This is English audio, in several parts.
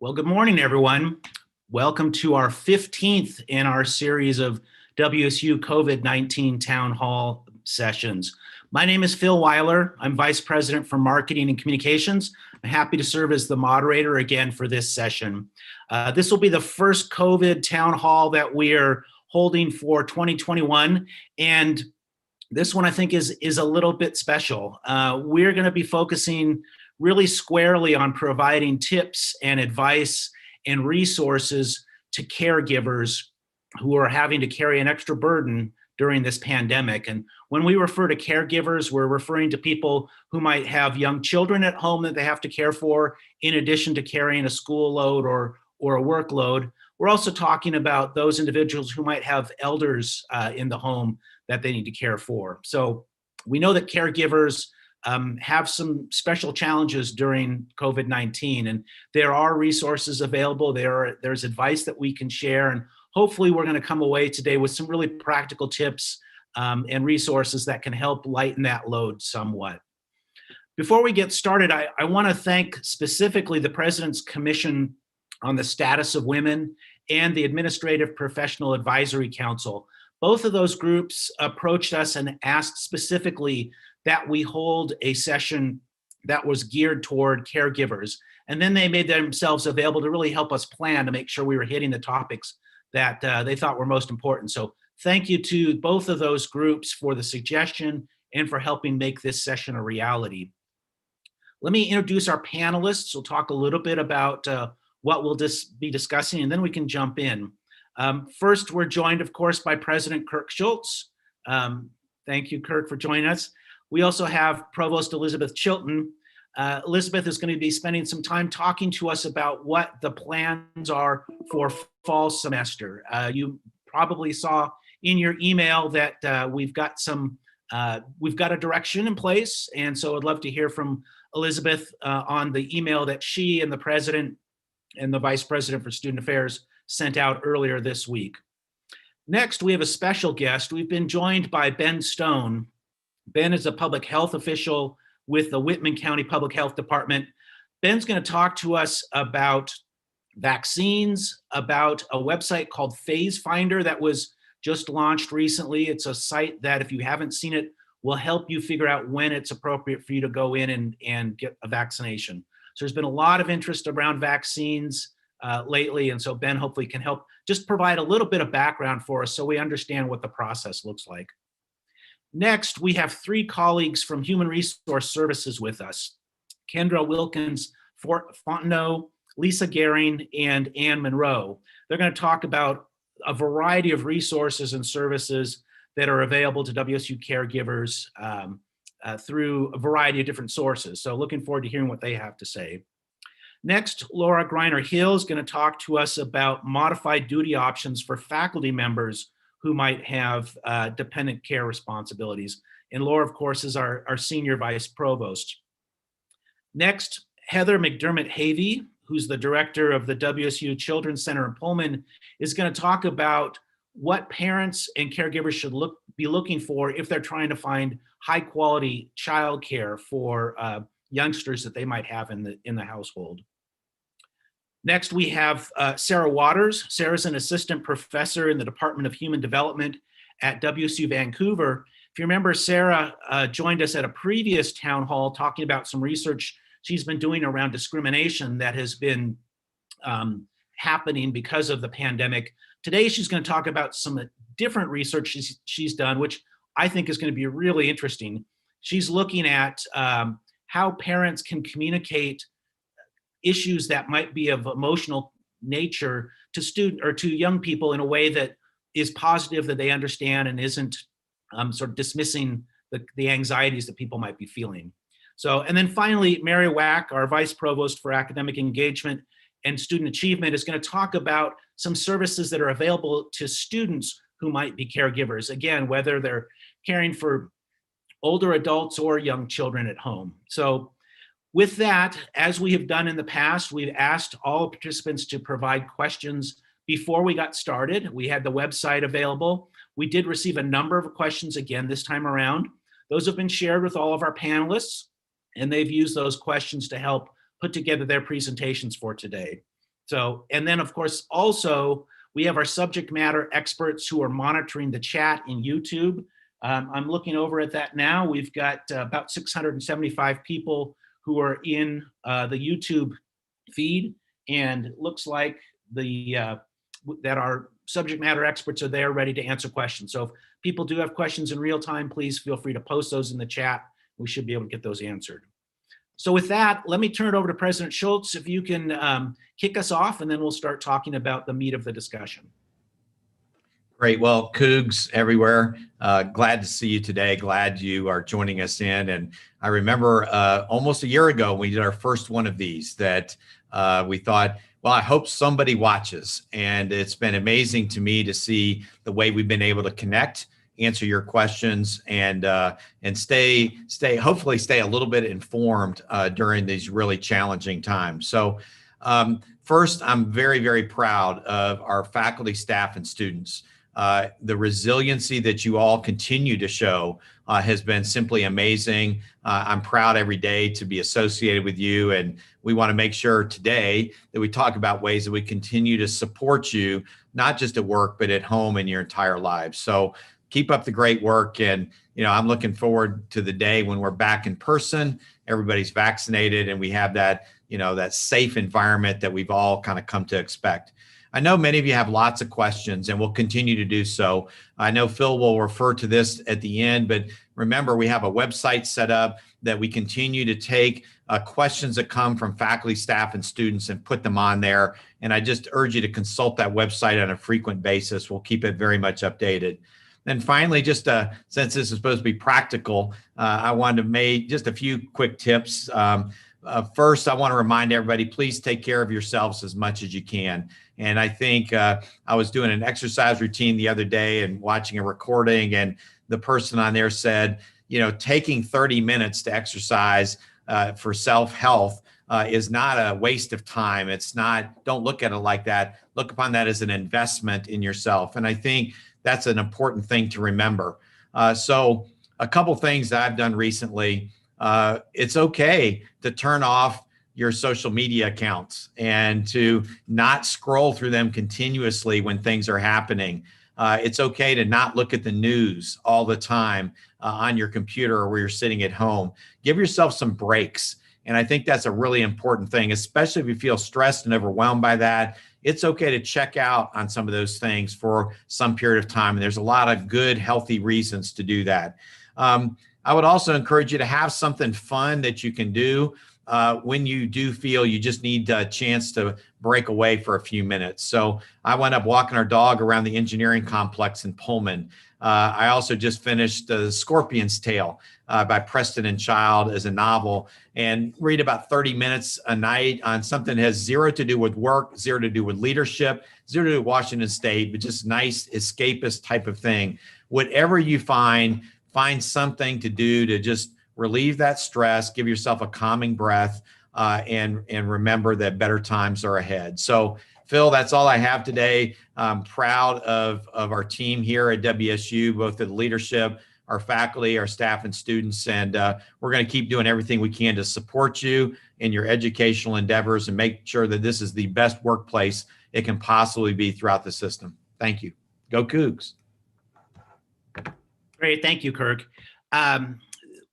Well, good morning, everyone. Welcome to our 15th in our series of WSU COVID-19 Town Hall sessions. My name is Phil Weiler. I'm Vice President for Marketing and Communications. I'm happy to serve as the moderator again for this session. This will be the first COVID Town Hall that we're holding for 2021, and this one I think is a little bit special. We're going to be focusing really squarely on providing tips and advice and resources to caregivers who are having to carry an extra burden during this pandemic. And when we refer to caregivers, we're referring to people who might have young children at home that they have to care for, in addition to carrying a school load or a workload. We're also talking about those individuals who might have elders in the home that they need to care for. So we know that caregivers have some special challenges during COVID-19, and there are resources available. There's advice that we can share, and hopefully we're going to come away today with some really practical tips and resources that can help lighten that load somewhat. Before we get started, I want to thank specifically the President's Commission on the Status of Women and the Administrative Professional Advisory Council. Both of those groups approached us and asked specifically that we hold a session that was geared toward caregivers. And then they made themselves available to really help us plan to make sure we were hitting the topics that they thought were most important. So thank you to both of those groups for the suggestion and for helping make this session a reality. Let me introduce our panelists. We'll talk a little bit about what we'll be discussing, and then we can jump in. First, we're joined, of course, by President Kirk Schultz. Thank you, Kirk, for joining us. We also have Provost Elizabeth Chilton. Elizabeth is going to be spending some time talking to us about what the plans are for fall semester. You probably saw in your email that we've got a direction in place, and so I'd love to hear from Elizabeth on the email that she and the President and the Vice President for Student Affairs sent out earlier this week. Next, we have a special guest. We've been joined by Ben Stone. Ben is a public health official with the Whitman County Public Health Department. Ben's going to talk to us about vaccines, about a website called Phase Finder that was just launched recently. It's a site that, if you haven't seen it, will help you figure out when it's appropriate for you to go in and get a vaccination. So there's been a lot of interest around vaccines lately, and so Ben hopefully can help just provide a little bit of background for us so we understand what the process looks like. Next, we have three colleagues from Human Resource Services with us: Kendra Wilkins Fontenot, Lisa Gehring, and Ann Monroe. They're going to talk about a variety of resources and services that are available to WSU caregivers through a variety of different sources. So looking forward to hearing what they have to say. Next, Laura Greiner Hill is going to talk to us about modified duty options for faculty members who might have dependent care responsibilities. And Laura, of course, is our Senior Vice Provost. Next, Heather McDermott Havey, who's the director of the WSU Children's Center in Pullman, is going to talk about what parents and caregivers should be looking for if they're trying to find high quality childcare for youngsters that they might have in the household. Next, we have Sarah Waters. Sarah's an assistant professor in the Department of Human Development at WSU Vancouver. If you remember, Sarah joined us at a previous town hall talking about some research she's been doing around discrimination that has been happening because of the pandemic. Today, she's going to talk about some different research she's done, which I think is going to be really interesting. She's looking at how parents can communicate issues that might be of emotional nature to young people in a way that is positive, that they understand, and isn't sort of dismissing the anxieties that people might be feeling. So, and then finally, Mary Wack, our Vice Provost for Academic Engagement and Student Achievement, is going to talk about some services that are available to students who might be caregivers. Again, whether they're caring for older adults or young children at home. So with that, as we have done in the past, we've asked all participants to provide questions before we got started. We had the website available. We did receive a number of questions again this time around. Those have been shared with all of our panelists, and they've used those questions to help put together their presentations for today. So, and then of course, also, we have our subject matter experts who are monitoring the chat in YouTube. I'm looking over at that now. We've got about 675 people who are in the YouTube feed, and it looks like that our subject matter experts are there ready to answer questions. So if people do have questions in real time, please feel free to post those in the chat. We should be able to get those answered. So with that, let me turn it over to President Schultz, if you can kick us off, and then we'll start talking about the meat of the discussion. Great. Well, Cougs everywhere. Glad to see you today. Glad you are joining us in. And I remember almost a year ago, we did our first one of these that we thought, well, I hope somebody watches. And it's been amazing to me to see the way we've been able to connect, answer your questions, and hopefully stay a little bit informed during these really challenging times. So first, I'm very, very proud of our faculty, staff, and students. The resiliency that you all continue to show has been simply amazing. I'm proud every day to be associated with you, and we want to make sure today that we talk about ways that we continue to support you, not just at work, but at home in your entire lives. So keep up the great work, and I'm looking forward to the day when we're back in person, everybody's vaccinated, and we have that that safe environment that we've all kind of come to expect. I know many of you have lots of questions, and we'll continue to do so. I know Phil will refer to this at the end, but remember, we have a website set up that we continue to take questions that come from faculty, staff, and students and put them on there. And I just urge you to consult that website on a frequent basis. We'll keep it very much updated. And finally, just since this is supposed to be practical, I wanted to make just a few quick tips. First, I want to remind everybody, please take care of yourselves as much as you can. And I think I was doing an exercise routine the other day and watching a recording, and the person on there said, taking 30 minutes to exercise for self-health is not a waste of time. It's not, don't look at it like that. Look upon that as an investment in yourself. And I think that's an important thing to remember. So a couple things that I've done recently. It's okay to turn off your social media accounts and to not scroll through them continuously when things are happening. It's okay to not look at the news all the time on your computer or where you're sitting at home. Give yourself some breaks. And I think that's a really important thing, especially if you feel stressed and overwhelmed by that. It's okay to check out on some of those things for some period of time. And there's a lot of good, healthy reasons to do that. I would also encourage you to have something fun that you can do when you do feel you just need a chance to break away for a few minutes. So I went up walking our dog around the engineering complex in Pullman. I also just finished The Scorpion's Tale by Preston and Child as a novel, and read about 30 minutes a night on something that has zero to do with work, zero to do with leadership, zero to do with Washington State, but just nice escapist type of thing. Whatever you find something to do to just relieve that stress, give yourself a calming breath, and remember that better times are ahead. So Phil, that's all I have today. I'm proud of our team here at WSU, both the leadership, our faculty, our staff, and students. And we're going to keep doing everything we can to support you in your educational endeavors and make sure that this is the best workplace it can possibly be throughout the system. Thank you. Go Cougs. Great. Thank you, Kirk.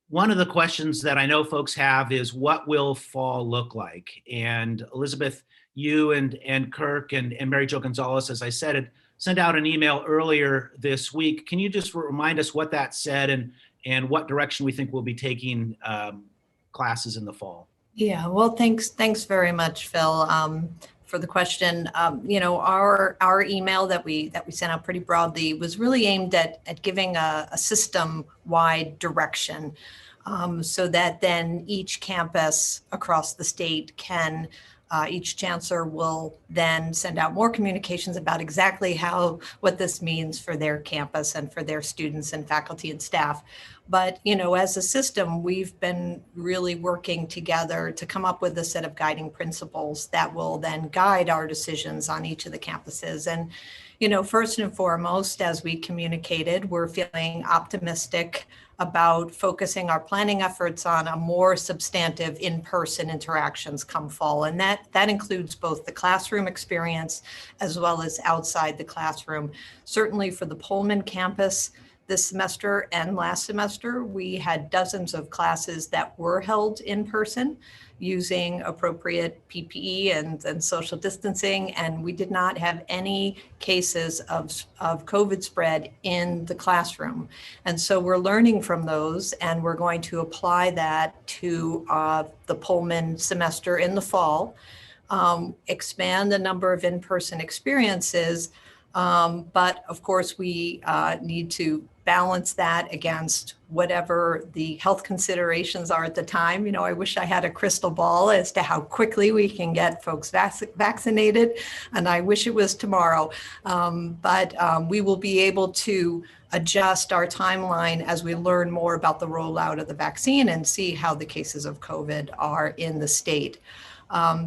One of the questions that I know folks have is, what will fall look like? And Elizabeth, you and Kirk and Mary Jo Gonzalez, as I said, had sent out an email earlier this week. Can you just remind us what that said and what direction we think we'll be taking classes in the fall? Yeah, well, thanks very much, Phil, for the question. Our email that we sent out pretty broadly was really aimed at giving a system-wide direction, so that then each campus across the state can, each chancellor will then send out more communications about exactly what this means for their campus and for their students and faculty and staff. But, as a system, we've been really working together to come up with a set of guiding principles that will then guide our decisions on each of the campuses. And, first and foremost, as we communicated, we're feeling optimistic about focusing our planning efforts on a more substantive in-person interactions come fall. And that includes both the classroom experience as well as outside the classroom. Certainly for the Pullman campus, this semester and last semester, we had dozens of classes that were held in person using appropriate PPE and social distancing, and we did not have any cases of COVID spread in the classroom. And so we're learning from those, and we're going to apply that to the Pullman semester in the fall, expand the number of in-person experiences, but of course we need to balance that against whatever the health considerations are at the time. You know, I wish I had a crystal ball as to how quickly we can get folks vaccinated, and I wish it was tomorrow. But we will be able to adjust our timeline as we learn more about the rollout of the vaccine and see how the cases of COVID are in the state.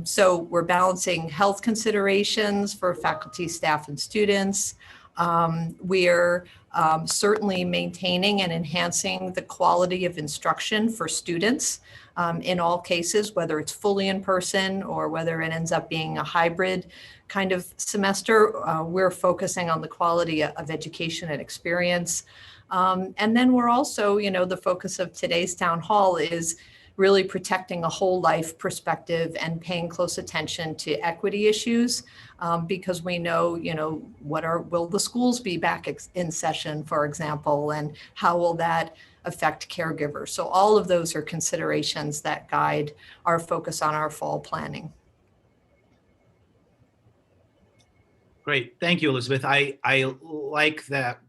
So we're balancing health considerations for faculty, staff, and students. We're certainly maintaining and enhancing the quality of instruction for students in all cases, whether it's fully in person or whether it ends up being a hybrid kind of semester. We're focusing on the quality of education and experience. And then we're also, you know, the focus of today's town hall is really protecting a whole life perspective and paying close attention to equity issues, because we know, you know, will the schools be back in session, for example, and how will that affect caregivers? So all of those are considerations that guide our focus on our fall planning. Great, thank you, Elizabeth. I like that,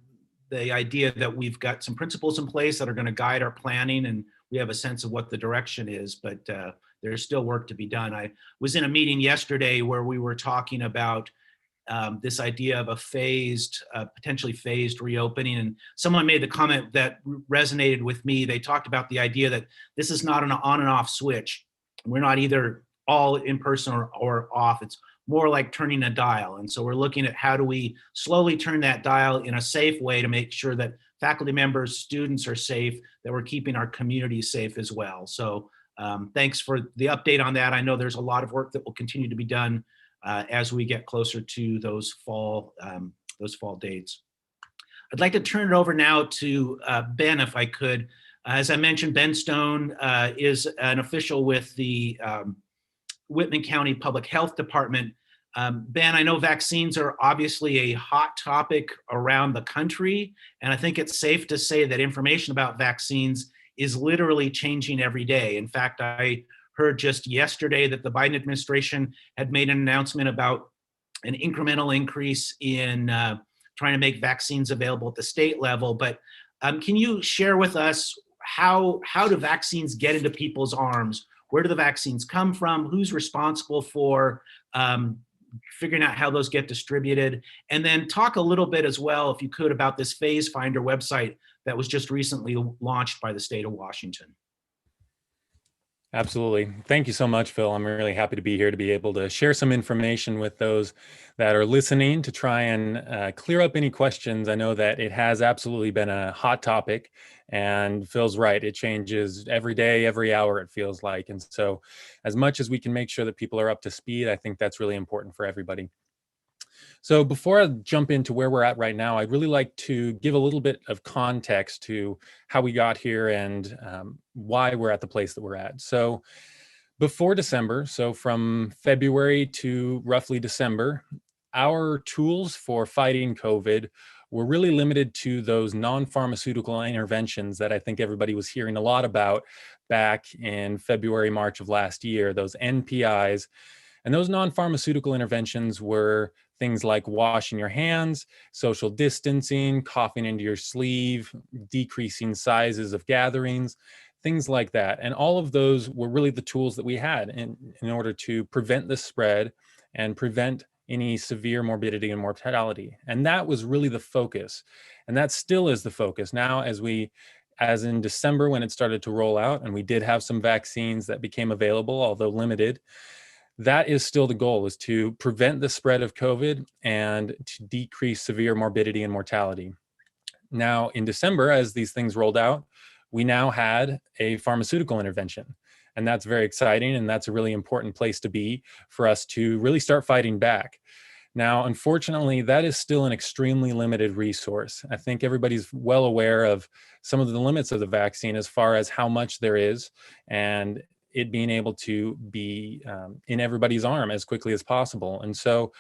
the idea that we've got some principles in place that are going to guide our planning, and we have a sense of what the direction is, but there's still work to be done. I was in a meeting yesterday where we were talking about this idea of a potentially phased reopening, and someone made the comment that resonated with me. They talked about the idea that this is not an on and off switch. We're not either all in person or off. It's more like turning a dial. And so we're looking at how do we slowly turn that dial in a safe way to make sure that faculty members, students are safe, that we're keeping our community safe as well. So thanks for the update on that. I know there's a lot of work that will continue to be done as we get closer to those fall dates. I'd like to turn it over now to Ben, if I could. As I mentioned, Ben Stone is an official with the Whitman County Public Health Department. Ben, I know vaccines are obviously a hot topic around the country, and I think it's safe to say that information about vaccines is literally changing every day. In fact, I heard just yesterday that the Biden administration had made an announcement about an incremental increase in trying to make vaccines available at the state level. But can you share with us how do vaccines get into people's arms? Where do the vaccines come from? Who's responsible for figuring out how those get distributed? And then talk a little bit as well, if you could, about this Phase Finder website that was just recently launched by the state of Washington. Absolutely. Thank you so much, Phil. I'm really happy to be here to be able to share some information with those that are listening to try and clear up any questions. I know that it has absolutely been a hot topic, and Phil's right. It changes every day, every hour, it feels like. And so as much as we can make sure that people are up to speed, I think that's really important for everybody. So before I jump into where we're at right now, I'd really like to give a little bit of context to how we got here and why we're at the place that we're at. So before December, so from February to roughly December, our tools for fighting COVID were really limited to those non-pharmaceutical interventions that I think everybody was hearing a lot about back in February, March of last year, those NPIs. And those non-pharmaceutical interventions were things like washing your hands, social distancing, coughing into your sleeve, decreasing sizes of gatherings, things like that. And all of those were really the tools that we had in order to prevent the spread and prevent any severe morbidity and mortality. And that was really the focus. And that still is the focus. Now, as in December, when it started to roll out, and we did have some vaccines that became available, although limited, that is still the goal, is to prevent the spread of COVID and to decrease severe morbidity and mortality. Now, in December, as these things rolled out, we now had a pharmaceutical intervention. And that's very exciting. And that's a really important place to be for us to really start fighting back. Now, unfortunately, that is still an extremely limited resource. I think everybody's well aware of some of the limits of the vaccine as far as how much there is and it being able to be in everybody's arm as quickly as possible. And so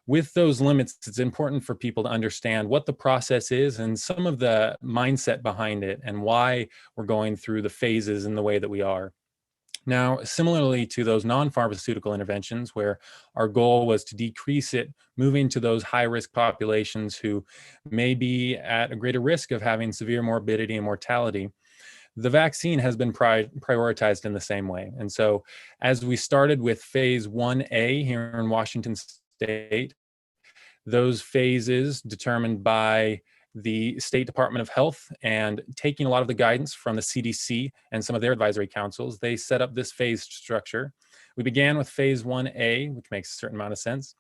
with those limits, it's important for people to understand what the process is and some of the mindset behind it and why we're going through the phases in the way that we are. Now, similarly to those non-pharmaceutical interventions where our goal was to decrease it, moving to those high-risk populations who may be at a greater risk of having severe morbidity and mortality, the vaccine has been prioritized in the same way. And so as we started with phase 1A here in Washington State, those phases determined by the State Department of Health and taking a lot of the guidance from the CDC and some of their advisory councils, they set up this phase structure. We began with phase 1A, which makes a certain amount of sense.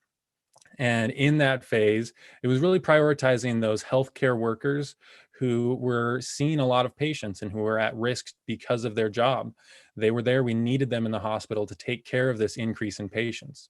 And in that phase, it was really prioritizing those healthcare workers who were seeing a lot of patients and who were at risk because of their job. They were there, we needed them in the hospital to take care of this increase in patients.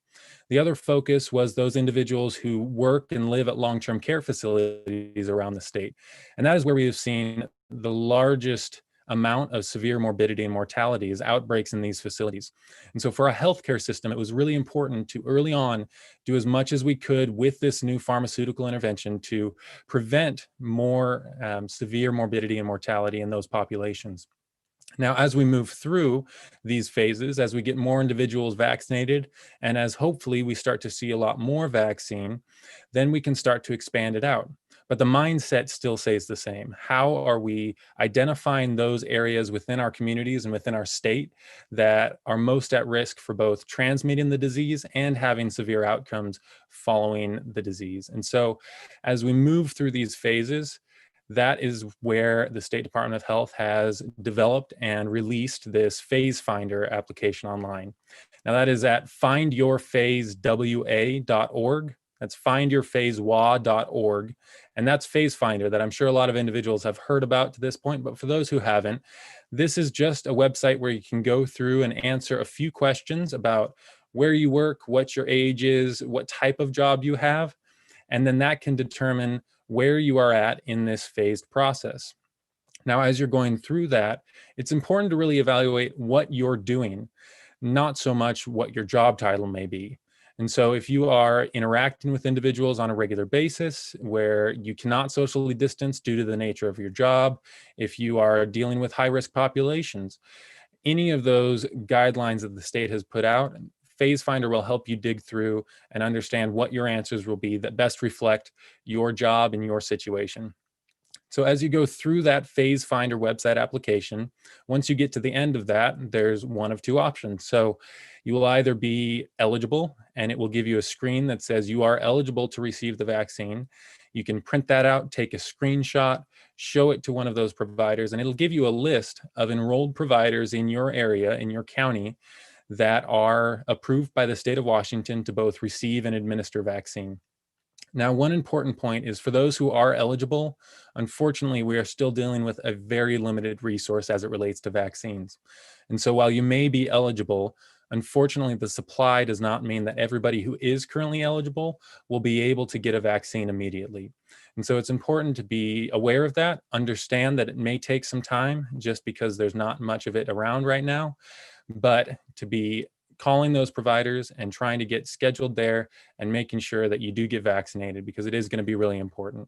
The other focus was those individuals who work and live at long-term care facilities around the state. And that is where we have seen the largest amount of severe morbidity and mortality is outbreaks in these facilities. And so for our healthcare system, it was really important to early on do as much as we could with this new pharmaceutical intervention to prevent more severe morbidity and mortality in those populations. Now, as we move through these phases, as we get more individuals vaccinated, and as hopefully we start to see a lot more vaccine, then we can start to expand it out. But the mindset still stays the same. How are we identifying those areas within our communities and within our state that are most at risk for both transmitting the disease and having severe outcomes following the disease? And so as we move through these phases, that is where the State Department of Health has developed and released this phase finder application online. Now that is at findyourphasewa.org. That's findyourphasewa.org. And that's phase finder that I'm sure a lot of individuals have heard about to this point. But for those who haven't, this is just a website where you can go through and answer a few questions about where you work, what your age is, what type of job you have. And then that can determine where you are at in this phased process. Now, as you're going through that, it's important to really evaluate what you're doing, not so much what your job title may be. And so if you are interacting with individuals on a regular basis where you cannot socially distance due to the nature of your job, if you are dealing with high-risk populations, any of those guidelines that the state has put out, Phase Finder will help you dig through and understand what your answers will be that best reflect your job and your situation. So as you go through that Phase Finder website application, once you get to the end of that, there's one of two options. So you will either be eligible, and it will give you a screen that says you are eligible to receive the vaccine. You can print that out, take a screenshot, show it to one of those providers, and it'll give you a list of enrolled providers in your area, in your county, that are approved by the state of Washington to both receive and administer vaccine. Now, one important point is for those who are eligible, unfortunately, we are still dealing with a very limited resource as it relates to vaccines. And so while you may be eligible, unfortunately, the supply does not mean that everybody who is currently eligible will be able to get a vaccine immediately. And so it's important to be aware of that, understand that it may take some time just because there's not much of it around right now, but to be calling those providers and trying to get scheduled there and making sure that you do get vaccinated because it is going to be really important.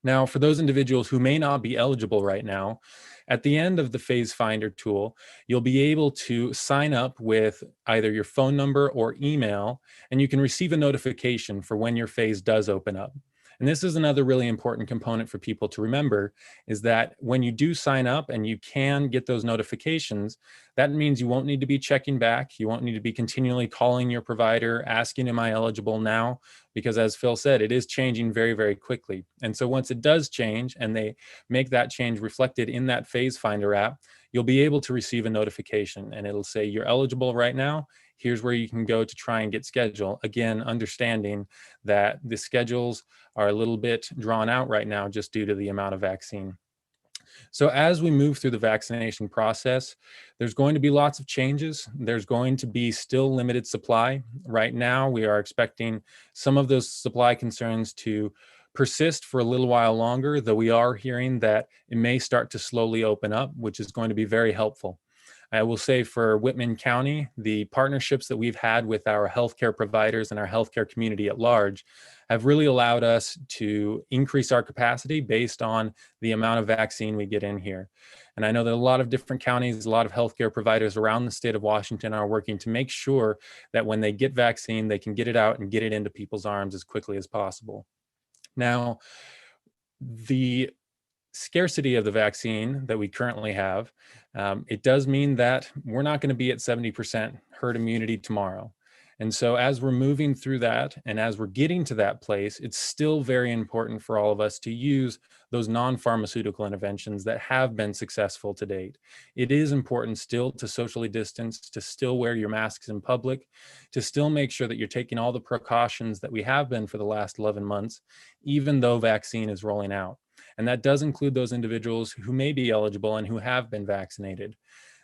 Now, for those individuals who may not be eligible right now, at the end of the Phase Finder tool, you'll be able to sign up with either your phone number or email, and you can receive a notification for when your phase does open up. And this is another really important component for people to remember is that when you do sign up and you can get those notifications, that means you won't need to be checking back. You won't need to be continually calling your provider, asking, am I eligible now? Because as Phil said, it is changing very, very quickly. And so once it does change and they make that change reflected in that Phase Finder app, you'll be able to receive a notification, and it'll say you're eligible right now. Here's where you can go to try and get scheduled. Again, understanding that the schedules are a little bit drawn out right now just due to the amount of vaccine. So as we move through the vaccination process, there's going to be lots of changes. There's going to be still limited supply. Right now, we are expecting some of those supply concerns to persist for a little while longer, though we are hearing that it may start to slowly open up, which is going to be very helpful. I will say for Whitman County, the partnerships that we've had with our healthcare providers and our healthcare community at large have really allowed us to increase our capacity based on the amount of vaccine we get in here. And I know that a lot of different counties, a lot of healthcare providers around the state of Washington are working to make sure that when they get vaccine, they can get it out and get it into people's arms as quickly as possible. Now, the scarcity of the vaccine that we currently have, it does mean that we're not going to be at 70% herd immunity tomorrow. And so as we're moving through that and as we're getting to that place, it's still very important for all of us to use those non-pharmaceutical interventions that have been successful to date. It is important still to socially distance, to still wear your masks in public, to still make sure that you're taking all the precautions that we have been for the last 11 months, even though vaccine is rolling out. And that does include those individuals who may be eligible and who have been vaccinated.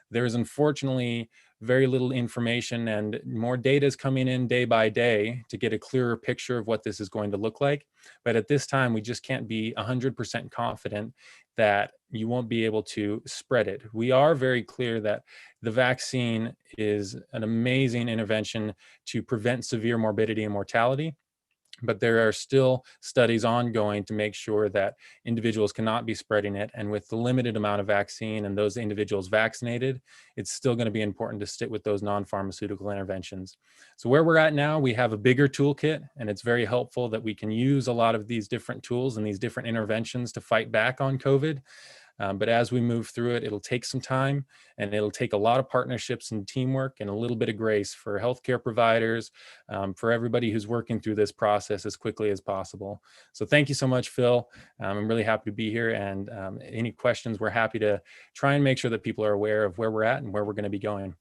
There is unfortunately very little information, and more data is coming in day by day to get a clearer picture of what this is going to look like. But at this time, we just can't be 100% confident that you won't be able to spread it. We are very clear that the vaccine is an amazing intervention to prevent severe morbidity and mortality. But there are still studies ongoing to make sure that individuals cannot be spreading it. And with the limited amount of vaccine and those individuals vaccinated, it's still going to be important to stick with those non-pharmaceutical interventions. So where we're at now, we have a bigger toolkit, and it's very helpful that we can use a lot of these different tools and these different interventions to fight back on COVID. But as we move through it, it'll take some time, and it'll take a lot of partnerships and teamwork and a little bit of grace for healthcare providers, for everybody who's working through this process as quickly as possible. So thank you so much, Phil. I'm really happy to be here, and any questions, we're happy to try and make sure that people are aware of where we're at and where we're going to be going.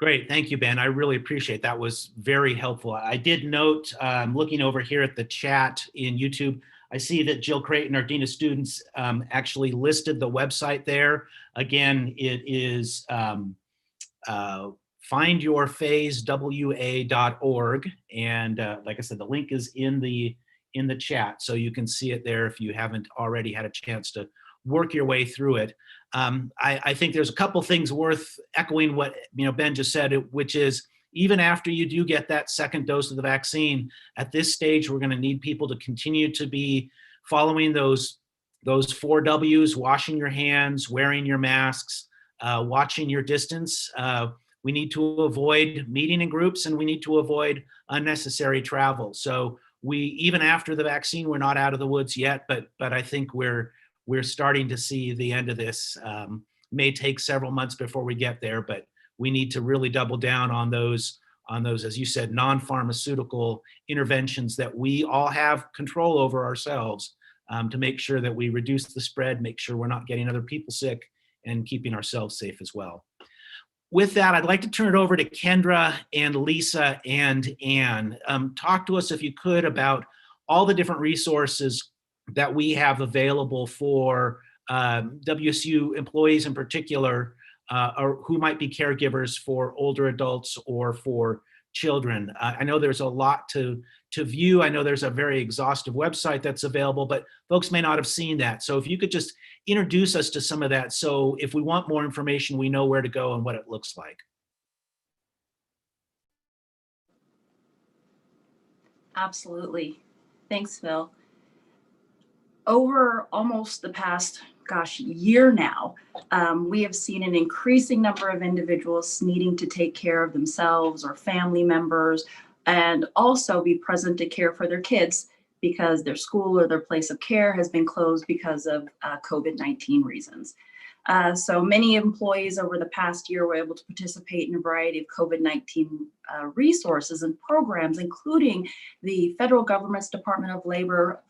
Great. Thank you, Ben. I really appreciate that. Was very helpful. I did note, looking over here at the chat in YouTube, I see that Jill Creighton, our Dean of Students, actually listed the website there. Again, it is findyourphasewa.org. And like I said, the link is in the chat, so you can see it there if you haven't already had a chance to work your way through it. I think there's a couple things worth echoing what Ben just said, which is even after you do get that second dose of the vaccine, at this stage, we're going to need people to continue to be following those 4 W's: washing your hands, wearing your masks, watching your distance. We need to avoid meeting in groups, and we need to avoid unnecessary travel. So even after the vaccine, we're not out of the woods yet, but I think we're starting to see the end of this. May take several months before we get there, but we need to really double down on those, as you said, non-pharmaceutical interventions that we all have control over ourselves, to make sure that we reduce the spread, make sure we're not getting other people sick, and keeping ourselves safe as well. With that, I'd like to turn it over to Kendra and Lisa and Ann. Talk to us, if you could, about all the different resources that we have available for WSU employees in particular, or who might be caregivers for older adults or for children. I know there's a lot to view. I know there's a very exhaustive website that's available, but folks may not have seen that. So if you could just introduce us to some of that, so if we want more information, we know where to go and what it looks like. Absolutely. Thanks, Phil. Over almost the past year now, we have seen an increasing number of individuals needing to take care of themselves or family members, and also be present to care for their kids because their school or their place of care has been closed because of COVID-19 reasons. So many employees over the past year were able to participate in a variety of COVID-19 resources and programs, including the federal government's Department of Labor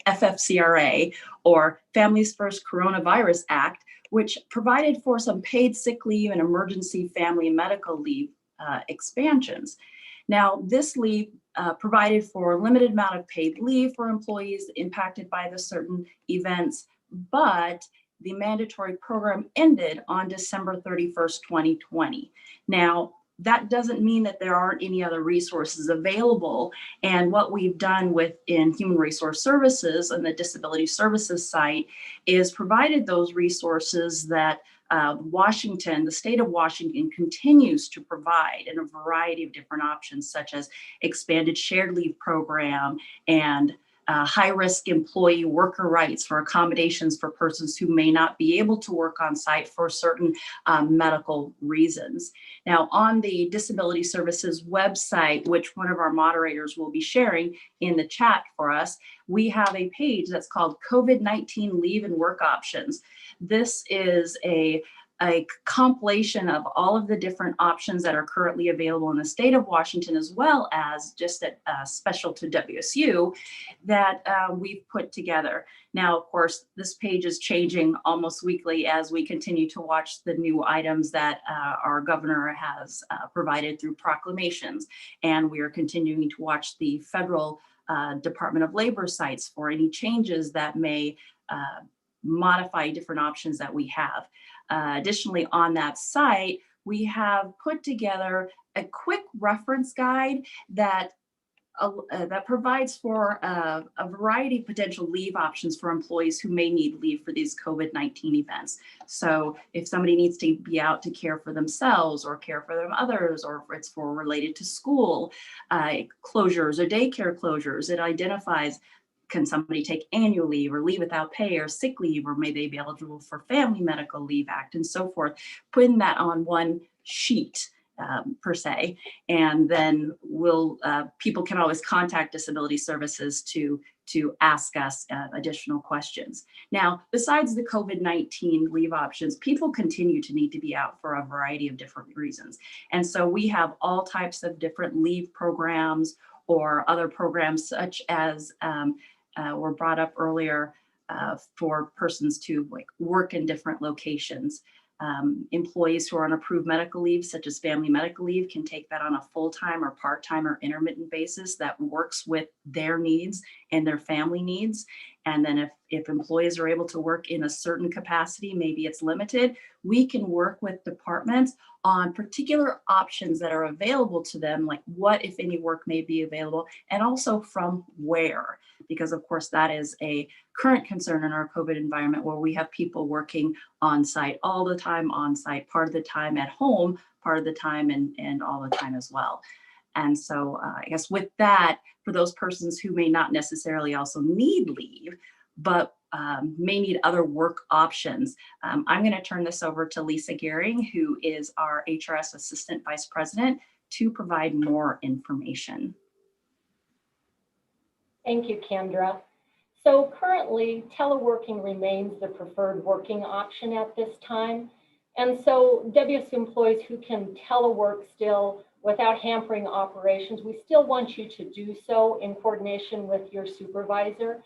FFCRA, or Families First Coronavirus Act, which provided for some paid sick leave and emergency family and medical leave expansions. Now, this leave provided for a limited amount of paid leave for employees impacted by the certain events, but the mandatory program ended on December 31st, 2020. Now, that doesn't mean that there aren't any other resources available. And what we've done within Human Resource Services and the Disability Services site is provided those resources that Washington, the state of Washington, continues to provide in a variety of different options, such as expanded shared leave program and high-risk employee worker rights for accommodations for persons who may not be able to work on site for certain medical reasons. Now, on the Disability Services website, which one of our moderators will be sharing in the chat for us, we have a page that's called COVID-19 Leave and Work Options. This is a compilation of all of the different options that are currently available in the state of Washington, as well as just special to WSU that we've put together. Now, of course, this page is changing almost weekly as we continue to watch the new items that our governor has provided through proclamations. And we are continuing to watch the federal Department of Labor sites for any changes that may modify different options that we have. Additionally, on that site, we have put together a quick reference guide that provides for a variety of potential leave options for employees who may need leave for these COVID-19 events. So if somebody needs to be out to care for themselves or care for them others, or if it's for related to school closures or daycare closures, it identifies, can somebody take annual leave or leave without pay or sick leave, or may they be eligible for Family Medical Leave Act and so forth, putting that on one sheet per se. And then people can always contact Disability Services to ask us additional questions. Now, besides the COVID-19 leave options, people continue to need to be out for a variety of different reasons. And so we have all types of different leave programs or other programs such as were brought up earlier for persons to work in different locations. Employees who are on approved medical leave, such as family medical leave, can take that on a full-time or part-time or intermittent basis that works with their needs and their family needs. And then if employees are able to work in a certain capacity, maybe it's limited, we can work with departments on particular options that are available to them, like what, if any, work may be available, and also from where, because of course that is a current concern in our COVID environment where we have people working on site all the time, on site, part of the time at home, part of the time and all the time as well. And so I guess with that, for those persons who may not necessarily also need leave, but may need other work options, I'm going to turn this over to Lisa Gehring, who is our HRS Assistant Vice President, to provide more information. Thank you, Kendra. So currently, teleworking remains the preferred working option at this time. And so WSU employees who can telework still without hampering operations, we still want you to do so in coordination with your supervisor.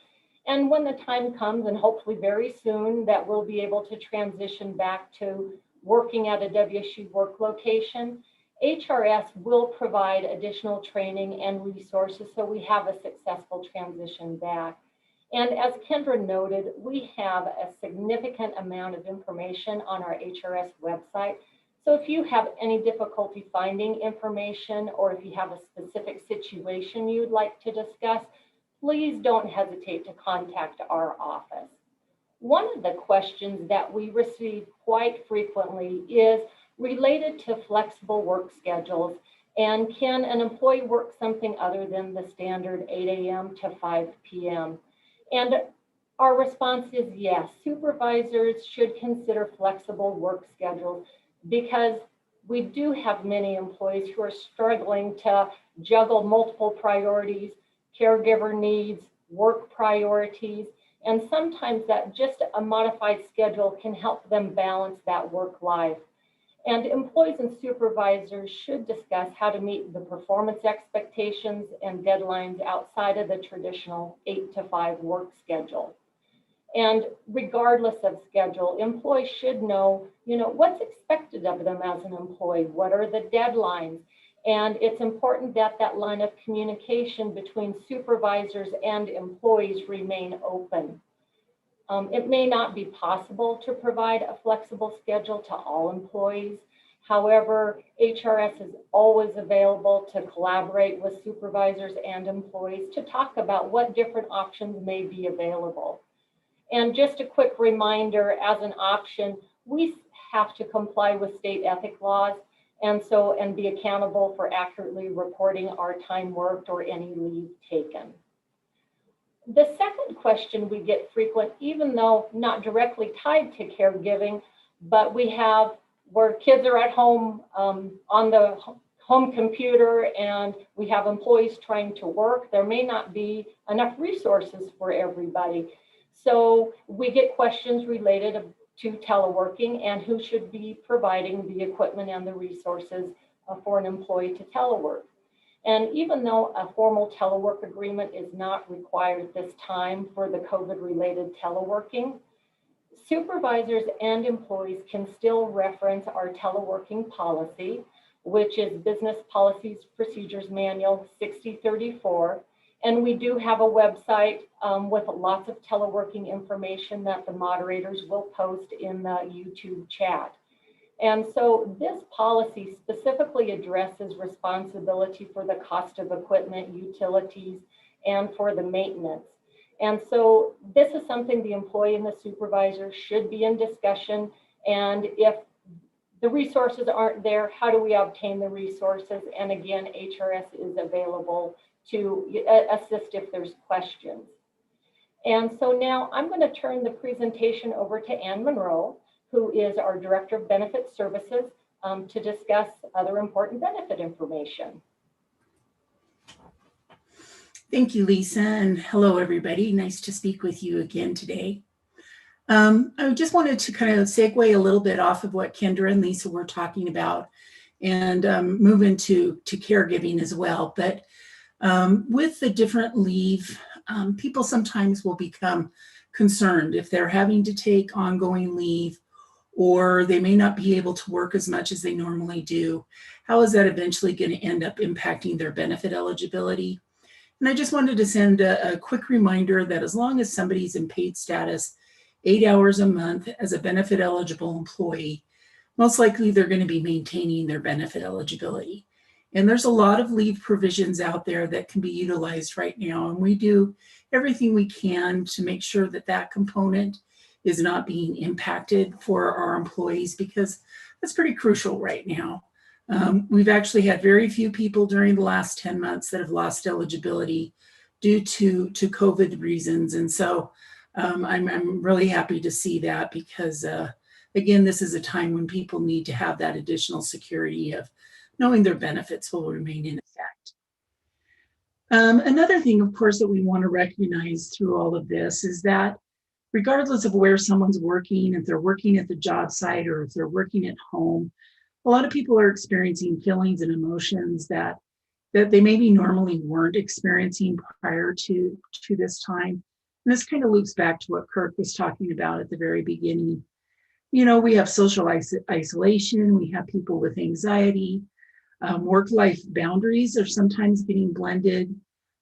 And when the time comes, and hopefully very soon, that we'll be able to transition back to working at a WSU work location, HRS will provide additional training and resources so we have a successful transition back. And as Kendra noted, we have a significant amount of information on our HRS website. So if you have any difficulty finding information, or if you have a specific situation you'd like to discuss, please don't hesitate to contact our office. One of the questions that we receive quite frequently is related to flexible work schedules. And can an employee work something other than the standard 8 a.m. to 5 p.m.? And our response is yes, supervisors should consider flexible work schedules because we do have many employees who are struggling to juggle multiple priorities, caregiver needs, work priorities, and sometimes that just a modified schedule can help them balance that work life. And employees and supervisors should discuss how to meet the performance expectations and deadlines outside of the traditional 8 to 5 work schedule. And regardless of schedule, employees should know, what's expected of them as an employee. What are the deadlines? And it's important that that line of communication between supervisors and employees remain open. It may not be possible to provide a flexible schedule to all employees. However, HRS is always available to collaborate with supervisors and employees to talk about what different options may be available. And just a quick reminder, as an option, we have to comply with state ethic laws and be accountable for accurately reporting our time worked or any leave taken. The second question we get frequent, even though not directly tied to caregiving, but we have where kids are at home on the home computer and we have employees trying to work, there may not be enough resources for everybody. So we get questions related to teleworking and who should be providing the equipment and the resources for an employee to telework. And even though a formal telework agreement is not required at this time for the COVID-related teleworking, supervisors and employees can still reference our teleworking policy, which is Business Policies Procedures Manual 6034. And we do have a website with lots of teleworking information that the moderators will post in the YouTube chat. And so this policy specifically addresses responsibility for the cost of equipment, utilities, and for the maintenance. And so this is something the employee and the supervisor should be in discussion. And if the resources aren't there, how do we obtain the resources? And again, HRS is available to assist if there's questions. And so now I'm going to turn the presentation over to Ann Monroe, who is our Director of Benefit Services, to discuss other important benefit information. Thank you, Lisa, and hello, everybody. Nice to speak with you again today. I just wanted to kind of segue a little bit off of what Kendra and Lisa were talking about and move into caregiving as well. But with the different leave, people sometimes will become concerned if they're having to take ongoing leave or they may not be able to work as much as they normally do. How is that eventually going to end up impacting their benefit eligibility? And I just wanted to send a quick reminder that as long as somebody's in paid status 8 hours a month as a benefit eligible employee, most likely they're going to be maintaining their benefit eligibility. And there's a lot of leave provisions out there that can be utilized right now. And we do everything we can to make sure that that component is not being impacted for our employees, because that's pretty crucial right now. We've actually had very few people during the last 10 months that have lost eligibility due to COVID reasons. And so I'm really happy to see that, because again, this is a time when people need to have that additional security of knowing their benefits will remain in effect. Another thing, of course, that we want to recognize through all of this is that regardless of where someone's working, if they're working at the job site or if they're working at home, a lot of people are experiencing feelings and emotions that they maybe normally weren't experiencing prior to this time. And this kind of loops back to what Kirk was talking about at the very beginning. You know, we have social isolation, we have people with anxiety, work-life boundaries are sometimes getting blended,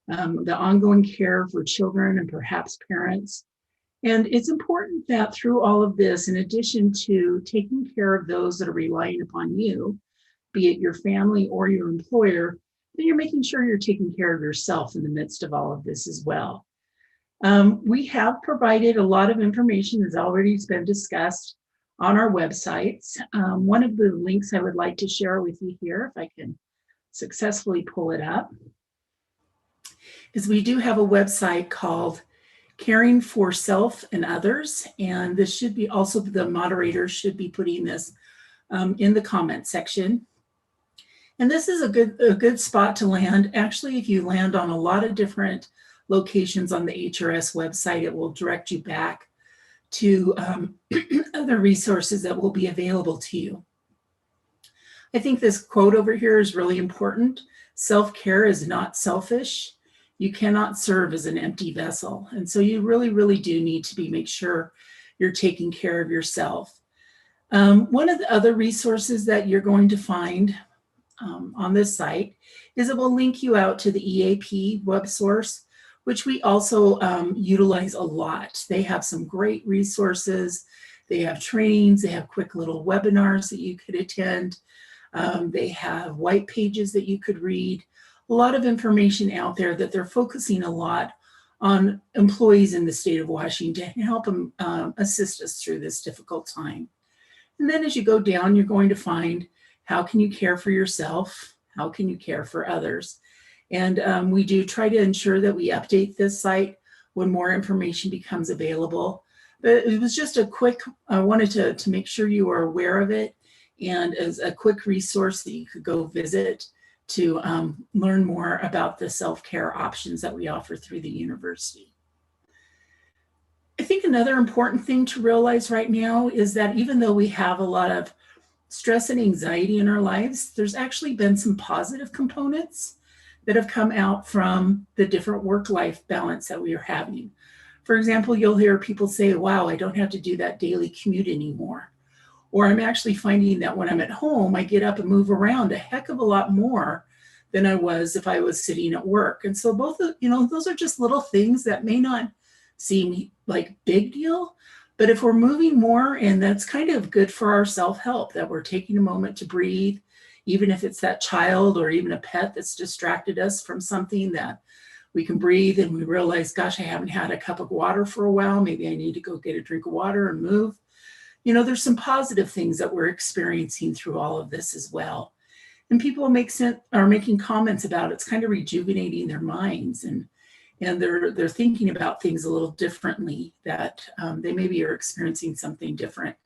the ongoing care for children and perhaps parents. And it's important that through all of this, in addition to taking care of those that are relying upon you, be it your family or your employer, that you're making sure you're taking care of yourself in the midst of all of this as well. We have provided a lot of information, as already has been discussed, on our websites. One of the links I would like to share with you here, if I can successfully pull it up, is we do have a website called Caring for Self and Others. And this should be also, the moderator should be putting this in the comment section. And this is a good spot to land. Actually, if you land on a lot of different locations on the HRS website, it will direct you back to other resources that will be available to you. I think this quote over here is really important. Self-care is not selfish. You cannot serve as an empty vessel. And so you really, really do need to make sure you're taking care of yourself. One of the other resources that you're going to find on this site is it will link you out to the EAP web source, which we also utilize a lot. They have some great resources. They have trainings, they have quick little webinars that you could attend. They have white pages that you could read. A lot of information out there that they're focusing a lot on employees in the state of Washington and help them assist us through this difficult time. And then as you go down, you're going to find how can you care for yourself? How can you care for others? And we do try to ensure that we update this site when more information becomes available. But it was just a quick, I wanted to make sure you were aware of it, and as a quick resource that you could go visit to learn more about the self-care options that we offer through the university. I think another important thing to realize right now is that even though we have a lot of stress and anxiety in our lives, there's actually been some positive components that have come out from the different work-life balance that we are having. For example, you'll hear people say, wow, I don't have to do that daily commute anymore. Or I'm actually finding that when I'm at home, I get up and move around a heck of a lot more than I was if I was sitting at work. And so both of, those are just little things that may not seem like big deal, but if we're moving more, and that's kind of good for our self-help, that we're taking a moment to breathe, even if it's that child or even a pet that's distracted us from something, that we can breathe and we realize, gosh, I haven't had a cup of water for a while. Maybe I need to go get a drink of water and move. There's some positive things that we're experiencing through all of this as well. And people are making comments about it's kind of rejuvenating their minds, and they're thinking about things a little differently, that they maybe are experiencing something different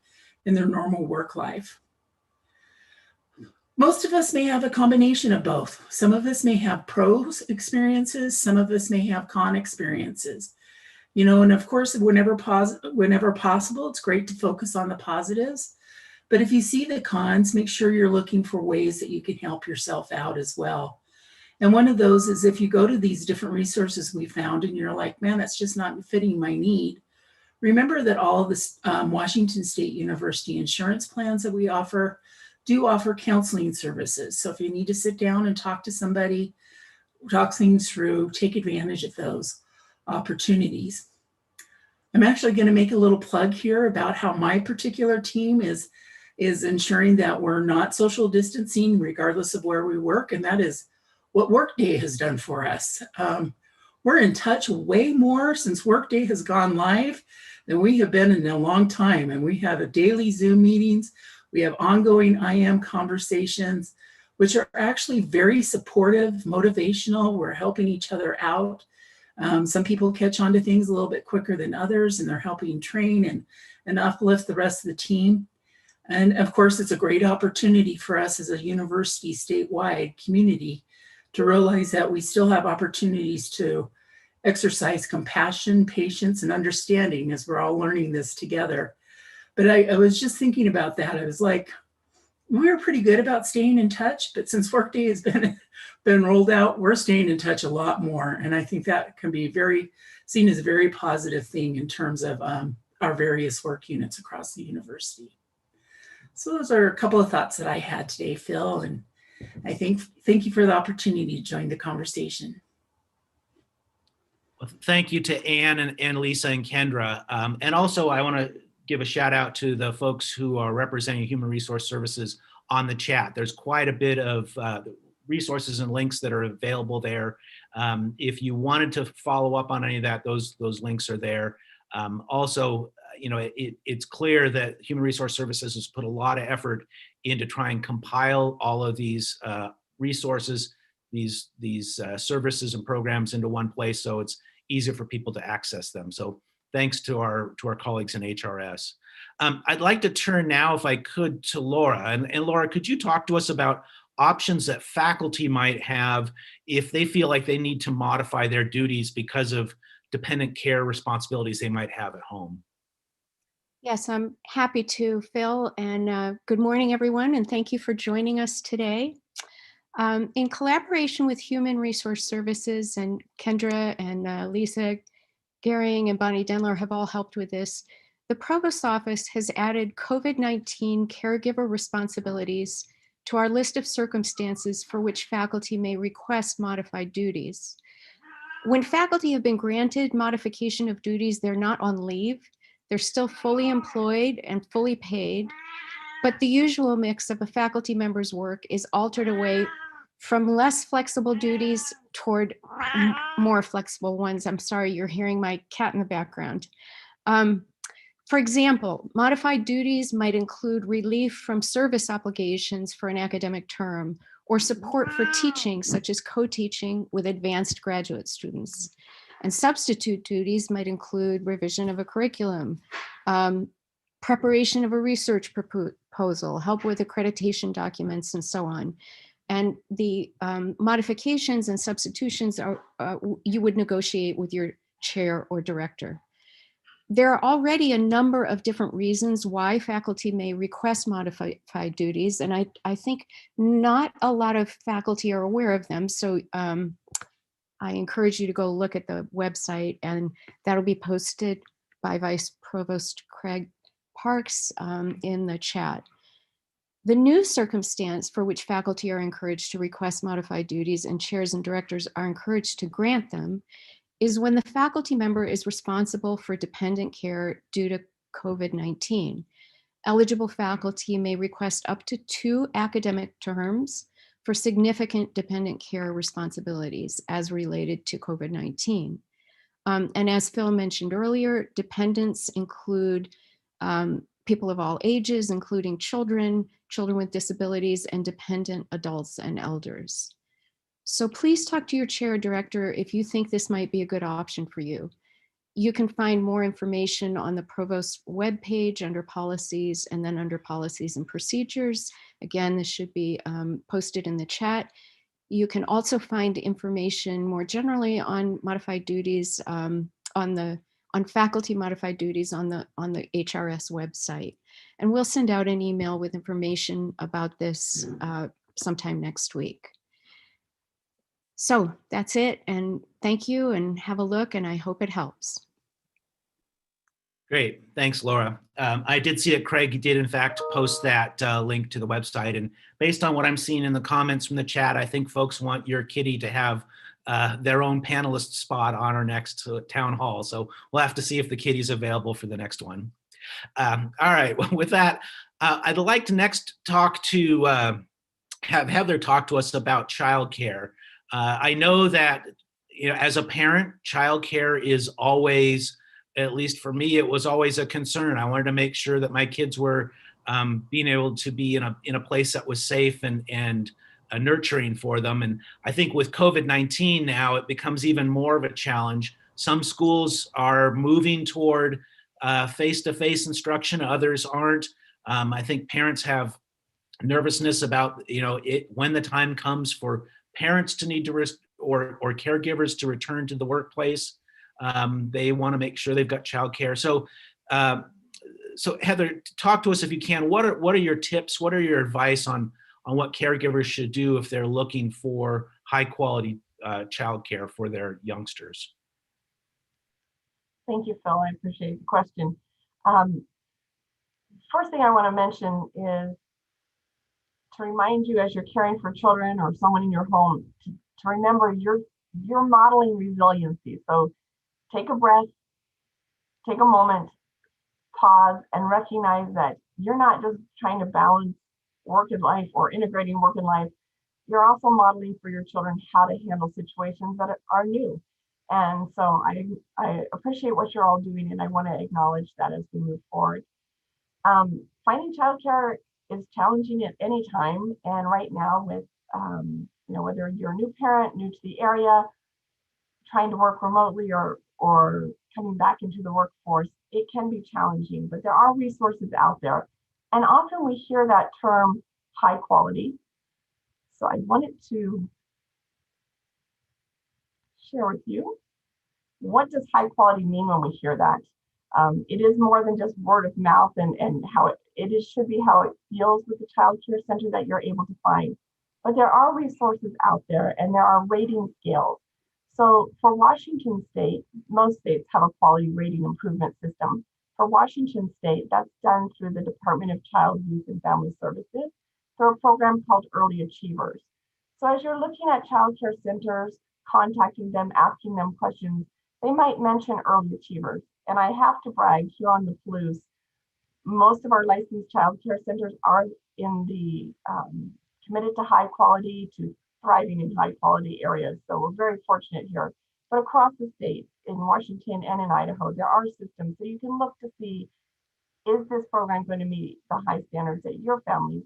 in their normal work life. Most of us may have a combination of both. Some of us may have pros experiences, some of us may have con experiences. And of course, whenever possible, it's great to focus on the positives. But if you see the cons, make sure you're looking for ways that you can help yourself out as well. And one of those is if you go to these different resources we found and you're like, man, that's just not fitting my need. Remember that all of the Washington State University insurance plans that we do offer counseling services. So if you need to sit down and talk to somebody, talk things through, take advantage of those opportunities. I'm actually going to make a little plug here about how my particular team is ensuring that we're not social distancing regardless of where we work, and that is what Workday has done for us. We're in touch way more since Workday has gone live than we have been in a long time, and we have daily Zoom meetings. We have ongoing IM conversations, which are actually very supportive, motivational. We're helping each other out. Some people catch on to things a little bit quicker than others, and they're helping train and uplift the rest of the team. And of course, it's a great opportunity for us as a university statewide community to realize that we still have opportunities to exercise compassion, patience, and understanding as we're all learning this together. But I was just thinking about that. I was like, we were pretty good about staying in touch, but since Workday has been rolled out, we're staying in touch a lot more. And I think that can be seen as a very positive thing in terms of our various work units across the university. So those are a couple of thoughts that I had today, Phil, and I thank you for the opportunity to join the conversation. Well, thank you to Anne and Lisa and Kendra. And also I want to give a shout out to the folks who are representing Human Resource Services on the chat. There's quite a bit of resources and links that are available there. If you wanted to follow up on any of that, those links are there. Also, it's clear that Human Resource Services has put a lot of effort into trying to compile all of these resources, these services and programs into one place, so it's easier for people to access them. So thanks to our colleagues in HRS. I'd like to turn now, if I could, to Laura. And Laura, could you talk to us about options that faculty might have if they feel like they need to modify their duties because of dependent care responsibilities they might have at home? Yes, I'm happy to, Phil, and good morning, everyone, and thank you for joining us today. In collaboration with Human Resource Services, and Kendra and Lisa Gehring and Bonnie Denler have all helped with this, the Provost Office has added COVID-19 caregiver responsibilities to our list of circumstances for which faculty may request modified duties. When faculty have been granted modification of duties, they're not on leave. They're still fully employed and fully paid, but the usual mix of a faculty member's work is altered away from less flexible duties toward more flexible ones. I'm sorry, you're hearing my cat in the background. For example, modified duties might include relief from service obligations for an academic term, or support for teaching, such as co-teaching with advanced graduate students. And substitute duties might include revision of a curriculum, preparation of a research proposal, help with accreditation documents, and so on. And the modifications and substitutions are you would negotiate with your chair or director. There are already a number of different reasons why faculty may request modified duties, and I think not a lot of faculty are aware of them. So I encourage you to go look at the website, and that'll be posted by Vice Provost Craig Parks in the chat. The new circumstance for which faculty are encouraged to request modified duties and chairs and directors are encouraged to grant them is when the faculty member is responsible for dependent care due to COVID-19. Eligible faculty may request up to 2 academic terms for significant dependent care responsibilities as related to COVID-19. And as Phil mentioned earlier, dependents include people of all ages, including children, children with disabilities, and dependent adults and elders. So please talk to your chair or director if you think this might be a good option for you. You can find more information on the Provost webpage under policies, and then under policies and procedures. Again, this should be posted in the chat. You can also find information more generally on modified duties on faculty modified duties on the HRS website. And we'll send out an email with information about this sometime next week. So that's it, and thank you, and have a look, and I hope it helps. Great, thanks, Laura. I did see that Craig did in fact post that link to the website, and based on what I'm seeing in the comments from the chat, I think folks want your kitty to have their own panelist spot on our next town hall. So we'll have to see if the kitty's available for the next one. All right, well, with that, I'd like to next talk to, have Heather talk to us about childcare. I know that, you know, as a parent, childcare is always, at least for me, it was always a concern. I wanted to make sure that my kids were being able to be in a place that was safe and nurturing for them. And I think with COVID-19 now, it becomes even more of a challenge. Some schools are moving toward face-to-face instruction, others aren't. I think parents have nervousness about, you know, when the time comes for parents to need to or caregivers to return to the workplace. They want to make sure they've got childcare. So, so Heather, talk to us if you can. What are your tips? What are your advice on what caregivers should do if they're looking for high quality childcare for their youngsters? Thank you, Phil. I appreciate the question. First thing I want to mention is to remind you, as you're caring for children or someone in your home, to remember you're modeling resiliency. So take a breath, take a moment, pause, and recognize that you're not just trying to balance work and life or integrating work and life. You're also modeling for your children how to handle situations that are new. And so I appreciate what you're all doing, and I want to acknowledge that as we move forward. Finding childcare is challenging at any time, and right now with you know, whether you're a new parent, new to the area, trying to work remotely or coming back into the workforce, it can be challenging, but there are resources out there. And often we hear that term high quality. So I wanted to share with you, what does high quality mean when we hear that? It is more than just word of mouth and how it should be how it feels with the child care center that you're able to find. But there are resources out there and there are rating scales. So for Washington State, most states have a quality rating improvement system. For Washington State, that's done through the Department of Child, Youth, and Family Services through a program called Early Achievers. So as you're looking at child care centers, contacting them, asking them questions, they might mention Early Achievers. And I have to brag here on the Palouse, most of our licensed child care centers are in the committed to high quality, to thriving in high quality areas. So we're very fortunate here. But across the state, in Washington and in Idaho, there are systems. So you can look to see, is this program going to meet the high standards that your family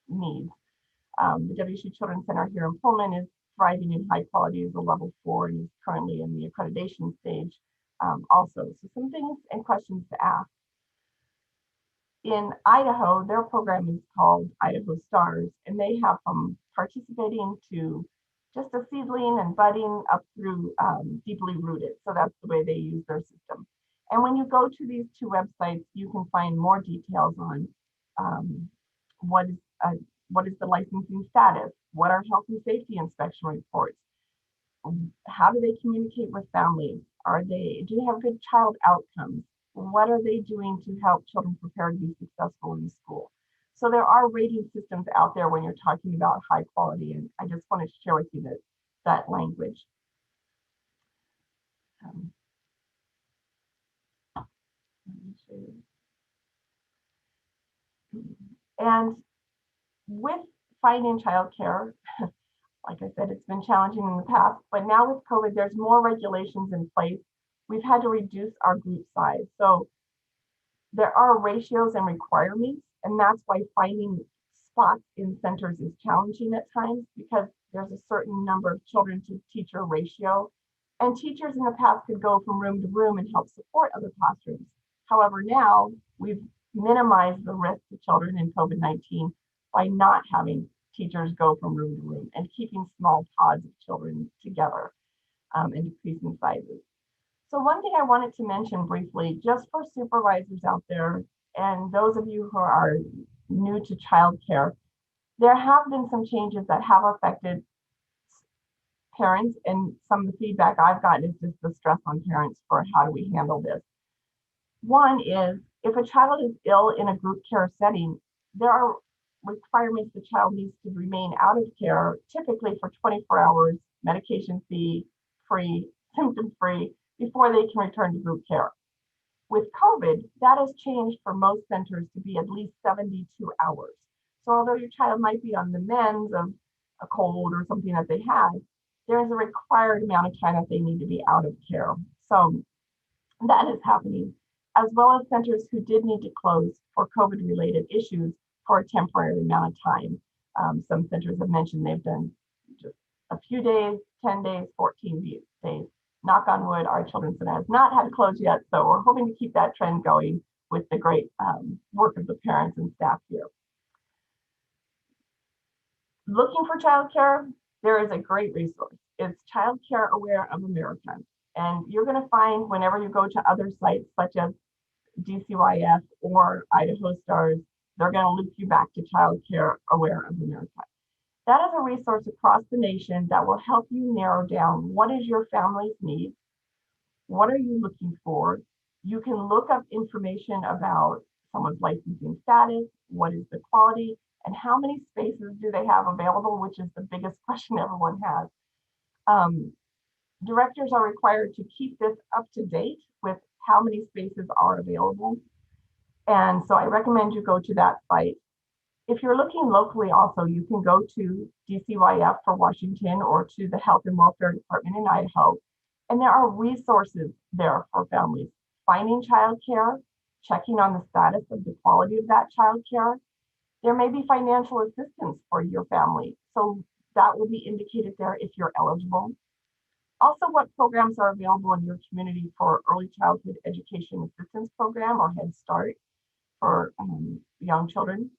needs? The WSU Children's Center here in Pullman is thriving in high quality as a level 4 and is currently in the accreditation stage also. So some things and questions to ask. In Idaho, their program is called Idaho Stars, and they have from participating to just a seedling and budding up through deeply rooted. So that's the way they use their system. And when you go to these two websites, you can find more details on what is the licensing status, what are health and safety inspection reports, how do they communicate with families, do they have good child outcomes, what are they doing to help children prepare to be successful in school. So there are rating systems out there when you're talking about high quality, and I just wanted to share with you that language. And with finding childcare, like I said, it's been challenging in the past, but now with COVID, there's more regulations in place. We've had to reduce our group size. So there are ratios and requirements, and that's why finding spots in centers is challenging at times, because there's a certain number of children to teacher ratio. And teachers in the past could go from room to room and help support other classrooms. However, now we've minimized the risk to children in COVID-19 by not having teachers go from room to room and keeping small pods of children together and decreasing sizes. So one thing I wanted to mention briefly, just for supervisors out there and those of you who are new to childcare, there have been some changes that have affected parents, and some of the feedback I've gotten is just the stress on parents for how do we handle this. One is, if a child is ill in a group care setting, there are requirements the child needs to remain out of care, typically for 24 hours, medication-free, symptom-free, before they can return to group care. With COVID, that has changed for most centers to be at least 72 hours. So although your child might be on the mends of a cold or something that they had, there is a required amount of time that they need to be out of care. So that is happening, as well as centers who did need to close for COVID-related issues for a temporary amount of time. Some centers have mentioned they've done just a few days, 10 days, 14 days. Knock on wood, our children's center has not had to close yet, so we're hoping to keep that trend going with the great work of the parents and staff here. Looking for childcare, there is a great resource. It's Childcare Aware of America. And you're going to find whenever you go to other sites such as DCYF or Idaho Stars, they're going to loop you back to Childcare Aware of America. That is a resource across the nation that will help you narrow down what is your family's need, what are you looking for. You can look up information about someone's licensing status, what is the quality, and how many spaces do they have available, which is the biggest question everyone has. Directors are required to keep this up to date with how many spaces are available. And so I recommend you go to that site. If you're looking locally also, you can go to DCYF for Washington or to the Health and Welfare Department in Idaho. And there are resources there for families. Finding childcare, checking on the status of the quality of that childcare. There may be financial assistance for your family. So that will be indicated there if you're eligible. Also, what programs are available in your community for early childhood education assistance program or Head Start for young children.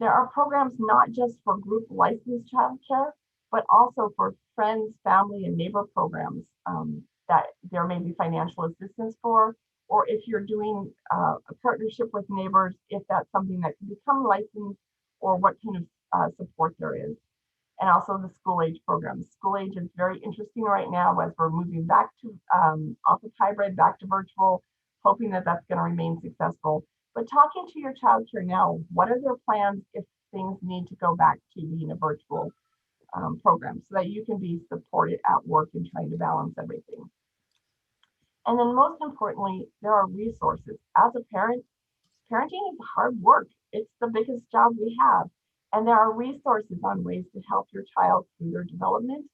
There are programs not just for group licensed childcare, but also for friends, family, and neighbor programs that there may be financial assistance for, or if you're doing a partnership with neighbors, if that's something that can become licensed, or what kind of support there is. And also the school age programs. School age is very interesting right now as we're moving back to off of hybrid, back to virtual, hoping that that's going to remain successful. But talking to your child care now, what are their plans if things need to go back to being a virtual program so that you can be supported at work and trying to balance everything. And then most importantly, there are resources. As a parent, parenting is hard work. It's the biggest job we have. And there are resources on ways to help your child through their development,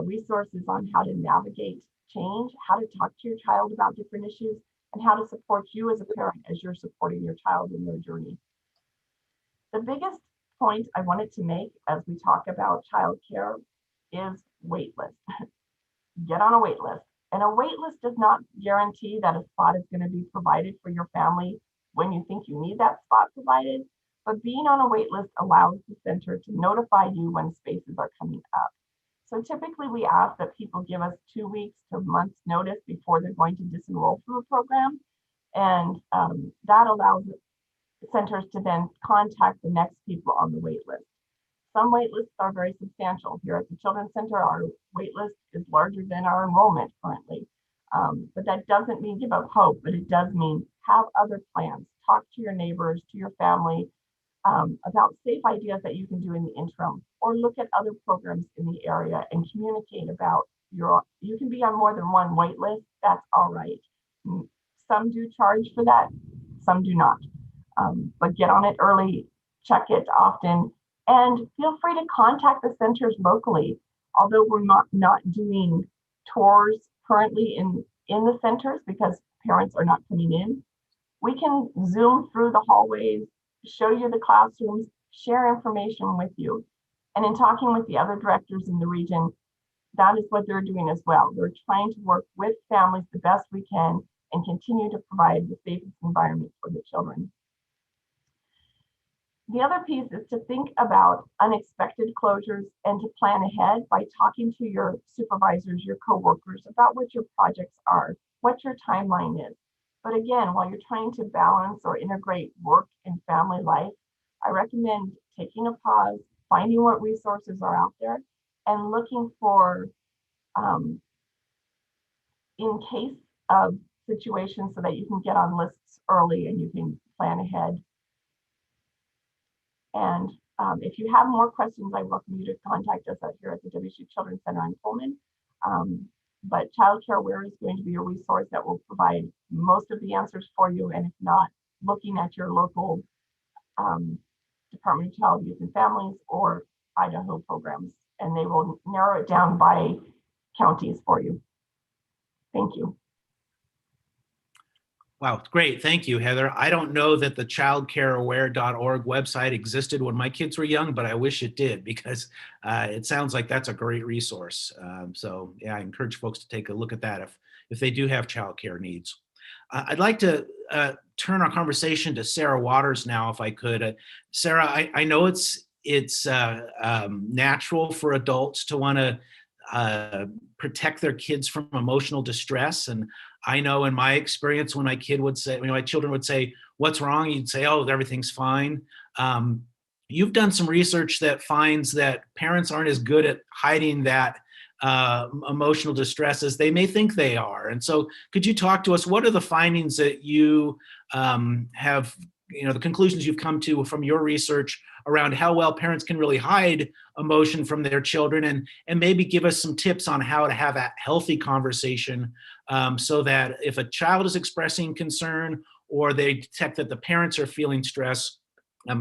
resources on how to navigate change, how to talk to your child about different issues, and how to support you as a parent as you're supporting your child in their journey. The biggest point I wanted to make as we talk about childcare is wait list. Get on a wait list. And a wait list does not guarantee that a spot is going to be provided for your family when you think you need that spot provided. But being on a wait list allows the center to notify you when spaces are coming up. So typically we ask that people give us 2 weeks to months notice before they're going to disenroll from a program. And that allows centers to then contact the next people on the wait list. Some wait lists are very substantial. Here at the Children's Center, our wait list is larger than our enrollment currently. But that doesn't mean give up hope, but it does mean have other plans. Talk to your neighbors, to your family, about safe ideas that you can do in the interim, or look at other programs in the area and communicate about you can be on more than one wait list. That's all right. Some do charge for that, some do not. But get on it early, check it often, and feel free to contact the centers locally. Although we're not doing tours currently in the centers because parents are not coming in, we can Zoom through the hallways, show you the classrooms, share information with you. And in talking with the other directors in the region, that is what they're doing as well. They're trying to work with families the best we can and continue to provide the safest environment for the children. The other piece is to think about unexpected closures and to plan ahead by talking to your supervisors, your coworkers about what your projects are, what your timeline is. But again, while you're trying to balance or integrate work and family life, I recommend taking a pause, finding what resources are out there, and looking for in case of situations so that you can get on lists early and you can plan ahead. And if you have more questions, I welcome you to contact us out here at the WSU Children's Center in Pullman. But Childcare Aware is going to be a resource that will provide most of the answers for you. And if not, looking at your local Department of Child, Youth and Families or Idaho programs, and they will narrow it down by counties for you. Thank you. Wow, great. Thank you, Heather. I don't know that the childcareaware.org website existed when my kids were young, but I wish it did because it sounds like that's a great resource. So yeah, I encourage folks to take a look at that if they do have childcare needs. I'd like to turn our conversation to Sarah Waters now, if I could. Sarah, I know it's natural for adults to want to protect their kids from emotional distress. And I know in my experience, when my children would say, "What's wrong?" You'd say, "Oh, everything's fine." You've done some research that finds that parents aren't as good at hiding that emotional distress as they may think they are. And so could you talk to us, what are the findings that you have, the conclusions you've come to from your research around how well parents can really hide emotion from their children, and maybe give us some tips on how to have a healthy conversation so that if a child is expressing concern or they detect that the parents are feeling stress,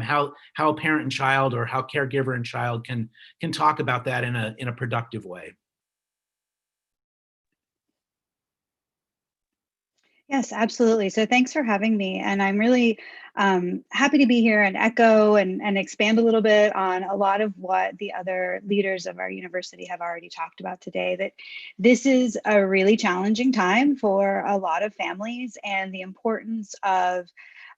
how a parent and child or how caregiver and child can talk about that in a productive way. Yes, absolutely. So thanks for having me. And I'm really happy to be here and echo and expand a little bit on a lot of what the other leaders of our university have already talked about today, that this is a really challenging time for a lot of families, and the importance of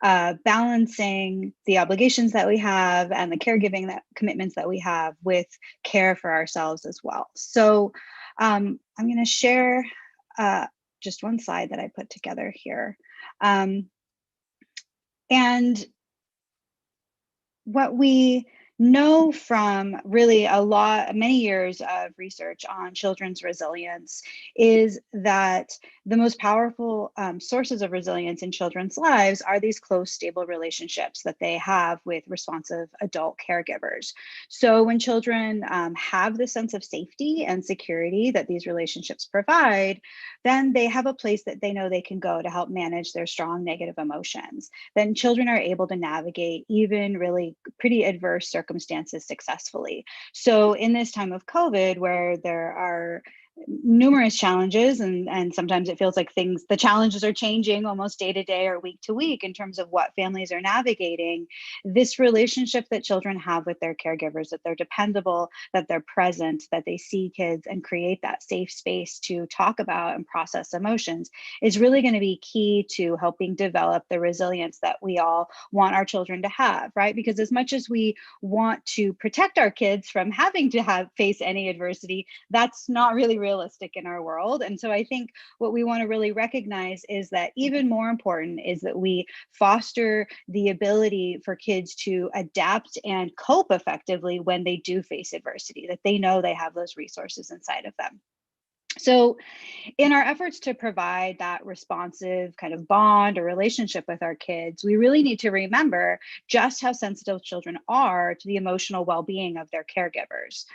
balancing the obligations that we have and the caregiving commitments that we have with care for ourselves as well. So I'm going to share just one slide that I put together here. And what we know from really many years of research on children's resilience is that the most powerful sources of resilience in children's lives are these close, stable relationships that they have with responsive adult caregivers. So when children have the sense of safety and security that these relationships provide, then they have a place that they know they can go to help manage their strong negative emotions. Then children are able to navigate even really pretty adverse circumstances successfully. So in this time of COVID, where there are numerous challenges and sometimes it feels like the challenges are changing almost day to day or week to week in terms of what families are navigating, this relationship that children have with their caregivers, that they're dependable, that they're present, that they see kids and create that safe space to talk about and process emotions, is really going to be key to helping develop the resilience that we all want our children to have, right? Because as much as we want to protect our kids from having to face any adversity, that's not really realistic in our world. And so I think what we want to really recognize is that even more important is that we foster the ability for kids to adapt and cope effectively when they do face adversity, that they know they have those resources inside of them. So in our efforts to provide that responsive kind of bond or relationship with our kids, we really need to remember just how sensitive children are to the emotional well-being of their caregivers.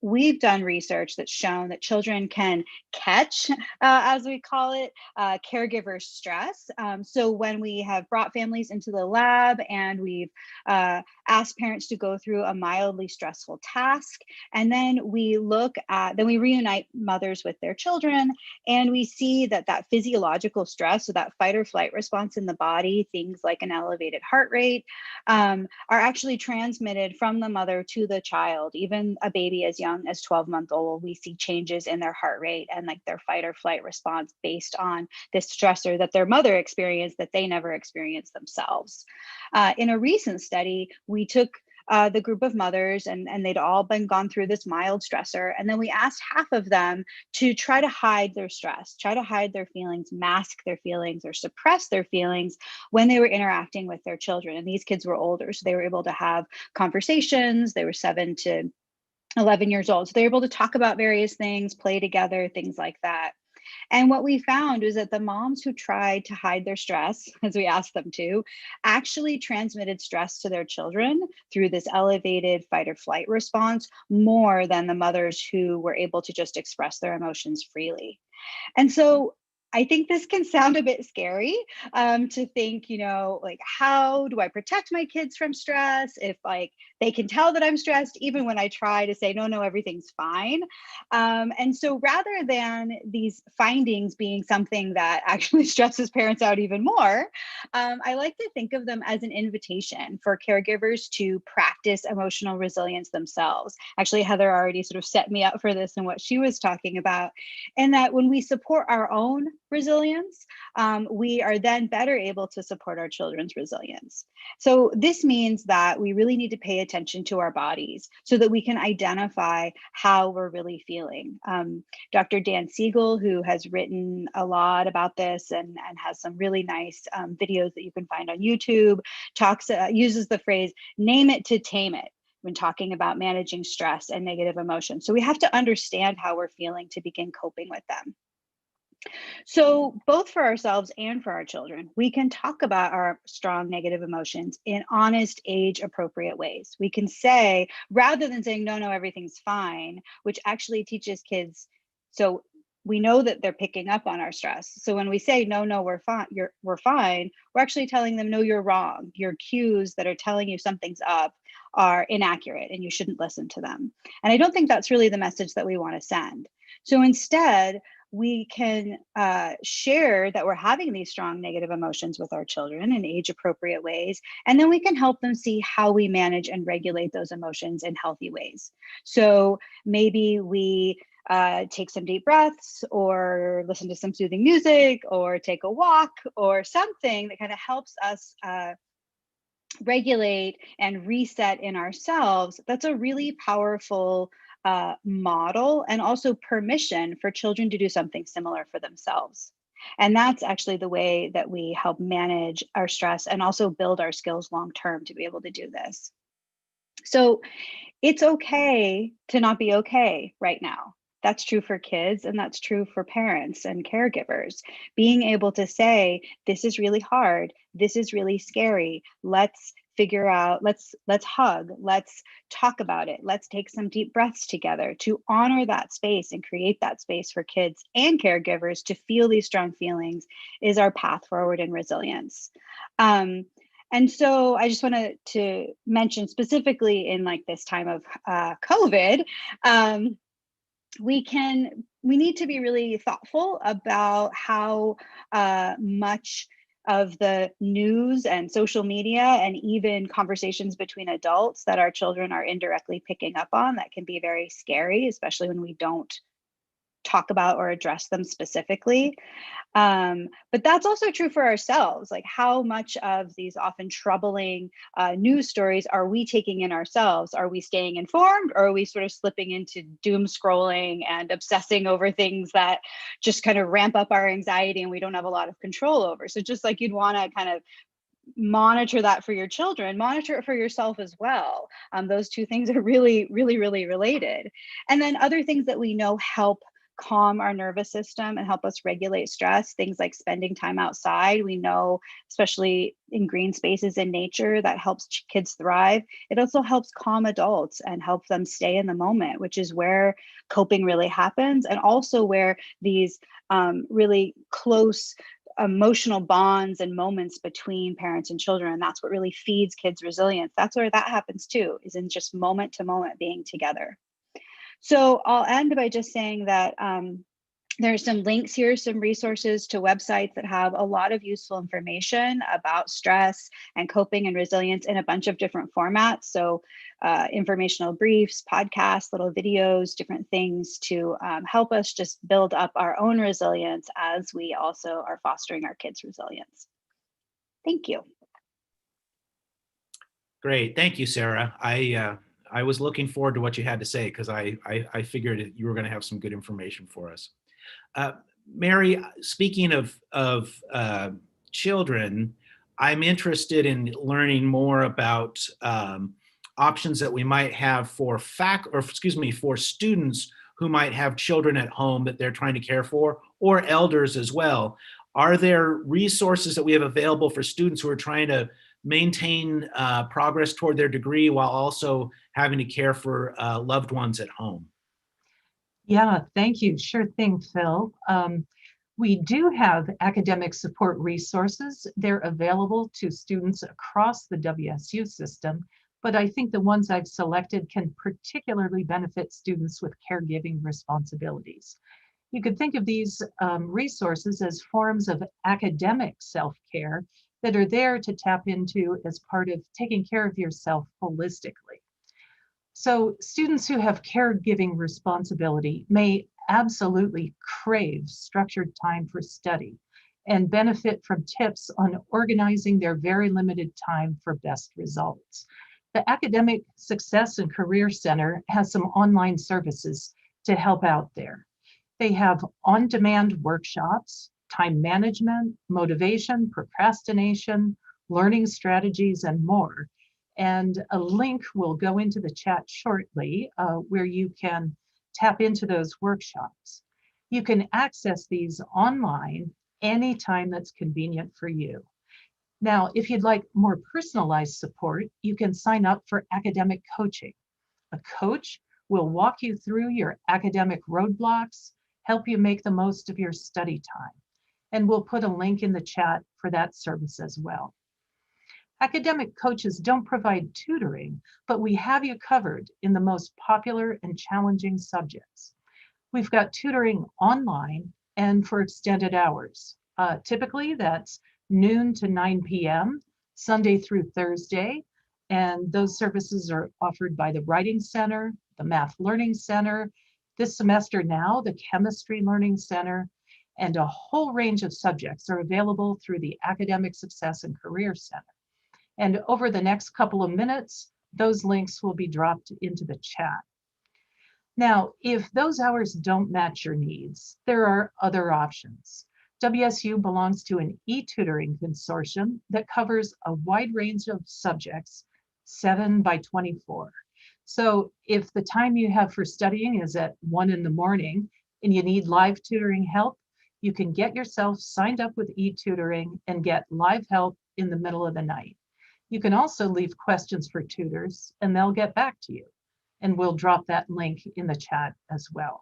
We've done research that's shown that children can catch, as we call it, caregiver stress. So when we have brought families into the lab and we've asked parents to go through a mildly stressful task, and then we reunite mothers with their children, and we see that physiological stress, so that fight or flight response in the body, things like an elevated heart rate, are actually transmitted from the mother to the child. Even a baby as young as 12-month old, we see changes in their heart rate and like their fight or flight response based on this stressor that their mother experienced that they never experienced themselves. In a recent study, we took the group of mothers and they'd all been gone through this mild stressor. And then we asked half of them to try to hide their stress, try to hide their feelings, mask their feelings, or suppress their feelings when they were interacting with their children. And these kids were older, so they were able to have conversations. They were 7 to 11 years old. So they were able to talk about various things, play together, things like that. And what we found was that the moms who tried to hide their stress, as we asked them to, actually transmitted stress to their children through this elevated fight or flight response more than the mothers who were able to just express their emotions freely. And so I think this can sound a bit scary to think, like, how do I protect my kids from stress if like they can tell that I'm stressed, even when I try to say, no, everything's fine. And so rather than these findings being something that actually stresses parents out even more, I like to think of them as an invitation for caregivers to practice emotional resilience themselves. Actually, Heather already sort of set me up for this and what she was talking about. And that when we support our own resilience, we are then better able to support our children's resilience. So this means that we really need to pay attention to our bodies so that we can identify how we're really feeling. Dr. Dan Siegel, who has written a lot about this and has some really nice videos that you can find on YouTube, uses the phrase, name it to tame it, when talking about managing stress and negative emotions. So we have to understand how we're feeling to begin coping with them. So both for ourselves and for our children, we can talk about our strong negative emotions in honest, age-appropriate ways. We can say, rather than saying, no, everything's fine, which actually teaches kids, so we know that they're picking up on our stress. So when we say, no, we're fine, we're fine, we're actually telling them, no, you're wrong. Your cues that are telling you something's up are inaccurate and you shouldn't listen to them. And I don't think that's really the message that we want to send. So instead, we can share that we're having these strong negative emotions with our children in age-appropriate ways, and then we can help them see how we manage and regulate those emotions in healthy ways. So maybe we take some deep breaths or listen to some soothing music or take a walk or something that kind of helps us regulate and reset in ourselves. That's a really powerful model and also permission for children to do something similar for themselves. And that's actually the way that we help manage our stress and also build our skills long-term to be able to do this. So it's okay to not be okay right now. That's true for kids and that's true for parents and caregivers. Being able to say, this is really hard, this is really scary. Let's figure out, let's hug, let's talk about it. Let's take some deep breaths together to honor that space and create that space for kids and caregivers to feel these strong feelings is our path forward in resilience. And so I just wanted to mention specifically in like this time of COVID, we need to be really thoughtful about how much of the news and social media and even conversations between adults that our children are indirectly picking up on that can be very scary, especially when we don't talk about or address them specifically. But that's also true for ourselves. Like, how much of these often troubling news stories are we taking in ourselves? Are we staying informed, or are we sort of slipping into doom scrolling and obsessing over things that just kind of ramp up our anxiety and we don't have a lot of control over? So just like you'd want to kind of monitor that for your children, monitor it for yourself as well. Those two things are really, really, really related. And then other things that we know help calm our nervous system and help us regulate stress, things like spending time outside. We know, especially in green spaces in nature, that helps kids thrive. It also helps calm adults and help them stay in the moment, which is where coping really happens, and also where these really close emotional bonds and moments between parents and children. And that's what really feeds kids resilience. That's where that happens too, is in just moment to moment being together. So I'll end by just saying that there's some links here, some resources to websites that have a lot of useful information about stress and coping and resilience in a bunch of different formats. So informational briefs, podcasts, little videos, different things to help us just build up our own resilience as we also are fostering our kids' resilience. Thank you. Great. Thank you, Sarah. I was looking forward to what you had to say because I figured you were going to have some good information for us. Mary, speaking of children, I'm interested in learning more about options that we might have for for students who might have children at home that they're trying to care for, or elders as well. Are there resources that we have available for students who are trying to maintain progress toward their degree while also having to care for loved ones at home? Yeah, thank you. Sure thing, Phil. We do have academic support resources. They're available to students across the WSU system, but I think the ones I've selected can particularly benefit students with caregiving responsibilities. You could think of these resources as forms of academic self-care that are there to tap into as part of taking care of yourself holistically. So students who have caregiving responsibility may absolutely crave structured time for study and benefit from tips on organizing their very limited time for best results. The Academic Success and Career Center has some online services to help out there. They have on-demand workshops, time management, motivation, procrastination, learning strategies, and more. And a link will go into the chat shortly where you can tap into those workshops. You can access these online anytime that's convenient for you. Now, if you'd like more personalized support, you can sign up for academic coaching. A coach will walk you through your academic roadblocks, help you make the most of your study time. And we'll put a link in the chat for that service as well. Academic coaches don't provide tutoring, but we have you covered in the most popular and challenging subjects. We've got tutoring online and for extended hours. Typically, that's noon to 9 p.m., Sunday through Thursday, and those services are offered by the Writing Center, the Math Learning Center, this semester now, the Chemistry Learning Center, and a whole range of subjects are available through the Academic Success and Career Center. And over the next couple of minutes, those links will be dropped into the chat. Now, if those hours don't match your needs, there are other options. WSU belongs to an e-tutoring consortium that covers a wide range of subjects 7 by 24. So if the time you have for studying is at 1 in the morning and you need live tutoring help, you can get yourself signed up with e-tutoring and get live help in the middle of the night. You can also leave questions for tutors and they'll get back to you. And we'll drop that link in the chat as well.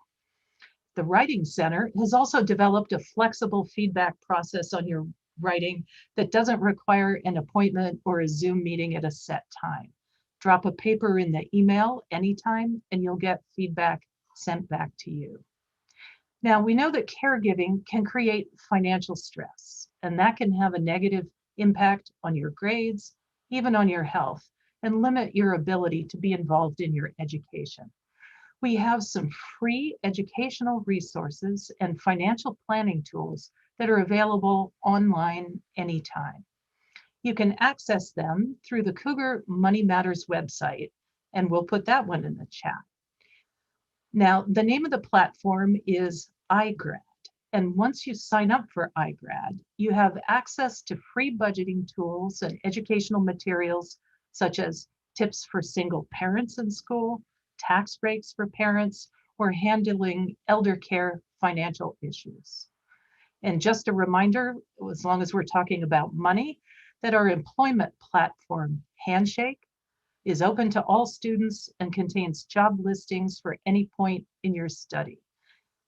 The Writing Center has also developed a flexible feedback process on your writing that doesn't require an appointment or a Zoom meeting at a set time. Drop a paper in the email anytime and you'll get feedback sent back to you. Now, we know that caregiving can create financial stress, and that can have a negative impact on your grades, even on your health, and limit your ability to be involved in your education. We have some free educational resources and financial planning tools that are available online anytime. You can access them through the Cougar Money Matters website, and we'll put that one in the chat. Now, the name of the platform is iGrad, and once you sign up for iGrad, you have access to free budgeting tools and educational materials such as tips for single parents in school, tax breaks for parents, or handling elder care financial issues. And just a reminder, as long as we're talking about money, that our employment platform, Handshake, is open to all students and contains job listings for any point in your study.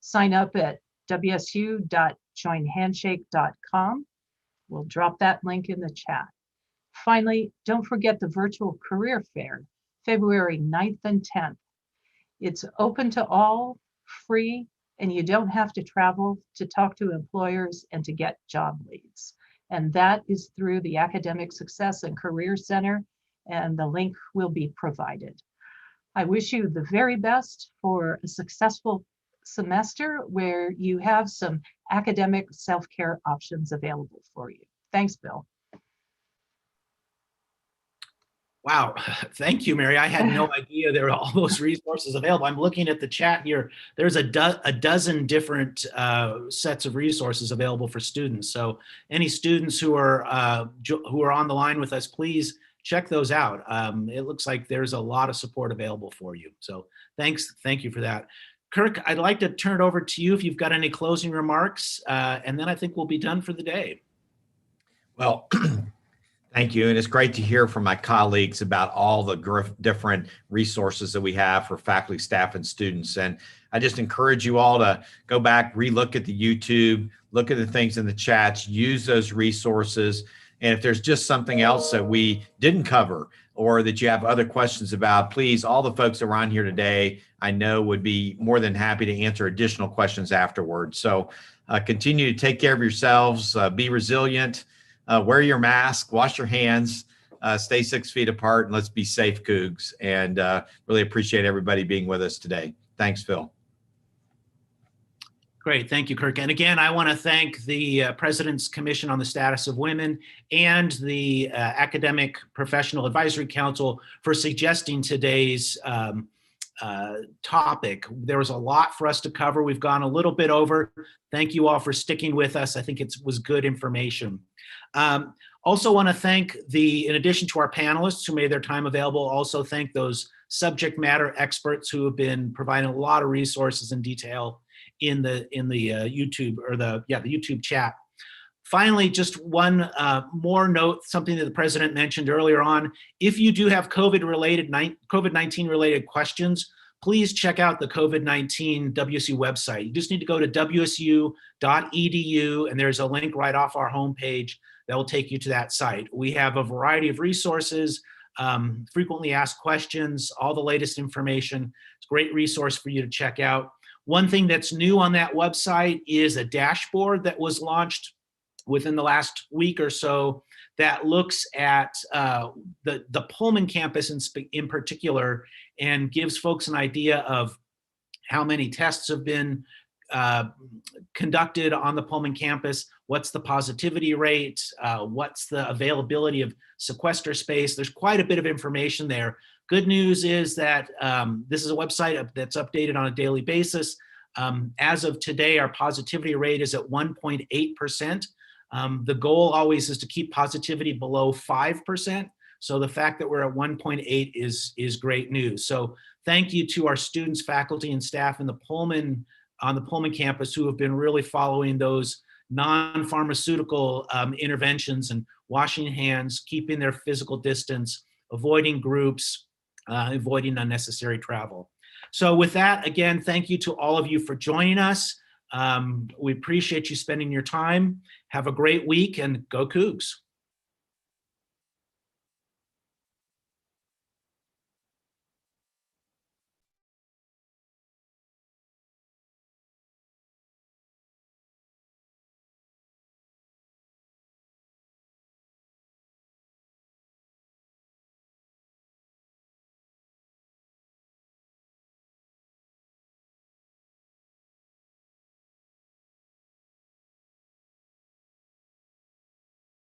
Sign up at wsu.joinhandshake.com. We'll drop that link in the chat. Finally, don't forget the virtual career fair, February 9th and 10th. It's open to all, free, and you don't have to travel to talk to employers and to get job leads. And that is through the Academic Success and Career Center, and the link will be provided. I wish you the very best for a successful semester where you have some academic self-care options available for you. Thanks, Bill. Wow, thank you, Mary. I had no idea there were all those resources available. I'm looking at the chat here. There's a dozen different sets of resources available for students. So any students who are on the line with us, please check those out. It looks like there's a lot of support available for you. So thank you for that. Kirk, I'd like to turn it over to you if you've got any closing remarks, and then I think we'll be done for the day. Well, thank you. And it's great to hear from my colleagues about all the different resources that we have for faculty, staff, and students. And I just encourage you all to go back, relook at the YouTube, look at the things in the chats, use those resources. And if there's just something else that we didn't cover or that you have other questions about, please, all the folks that were on here today, I know would be more than happy to answer additional questions afterwards. So continue to take care of yourselves, be resilient, wear your mask, wash your hands, stay 6 feet apart, and let's be safe, Cougs. And really appreciate everybody being with us today. Thanks, Phil. Great, thank you, Kirk. And again, I want to thank the President's Commission on the Status of Women and the Academic Professional Advisory Council for suggesting today's topic. There was a lot for us to cover. We've gone a little bit over. Thank you all for sticking with us. I think it was good information. Also want to thank in addition to our panelists who made their time available, also thank those subject matter experts who have been providing a lot of resources and detail in the YouTube or the YouTube chat. Finally, just one more note, something that the President mentioned earlier on. If you do have COVID-19 related questions, please check out the COVID-19 WSU website. You just need to go to wsu.edu, and there's a link right off our homepage that will take you to that site. We have a variety of resources, frequently asked questions, all the latest information. It's a great resource for you to check out. One thing that's new on that website is a dashboard that was launched within the last week or so that looks at the Pullman campus in particular and gives folks an idea of how many tests have been conducted on the Pullman campus, what's the positivity rate, what's the availability of sequester space. There's quite a bit of information there. Good news is that this is a website that's updated on a daily basis. As of today, our positivity rate is at 1.8%. The goal always is to keep positivity below 5%. So the fact that we're at 1.8 is great news. So thank you to our students, faculty, and staff on the Pullman campus who have been really following those non-pharmaceutical interventions and washing hands, keeping their physical distance, avoiding groups, avoiding unnecessary travel. So with that, again, thank you to all of you for joining us. We appreciate you spending your time. Have a great week and go Cougs.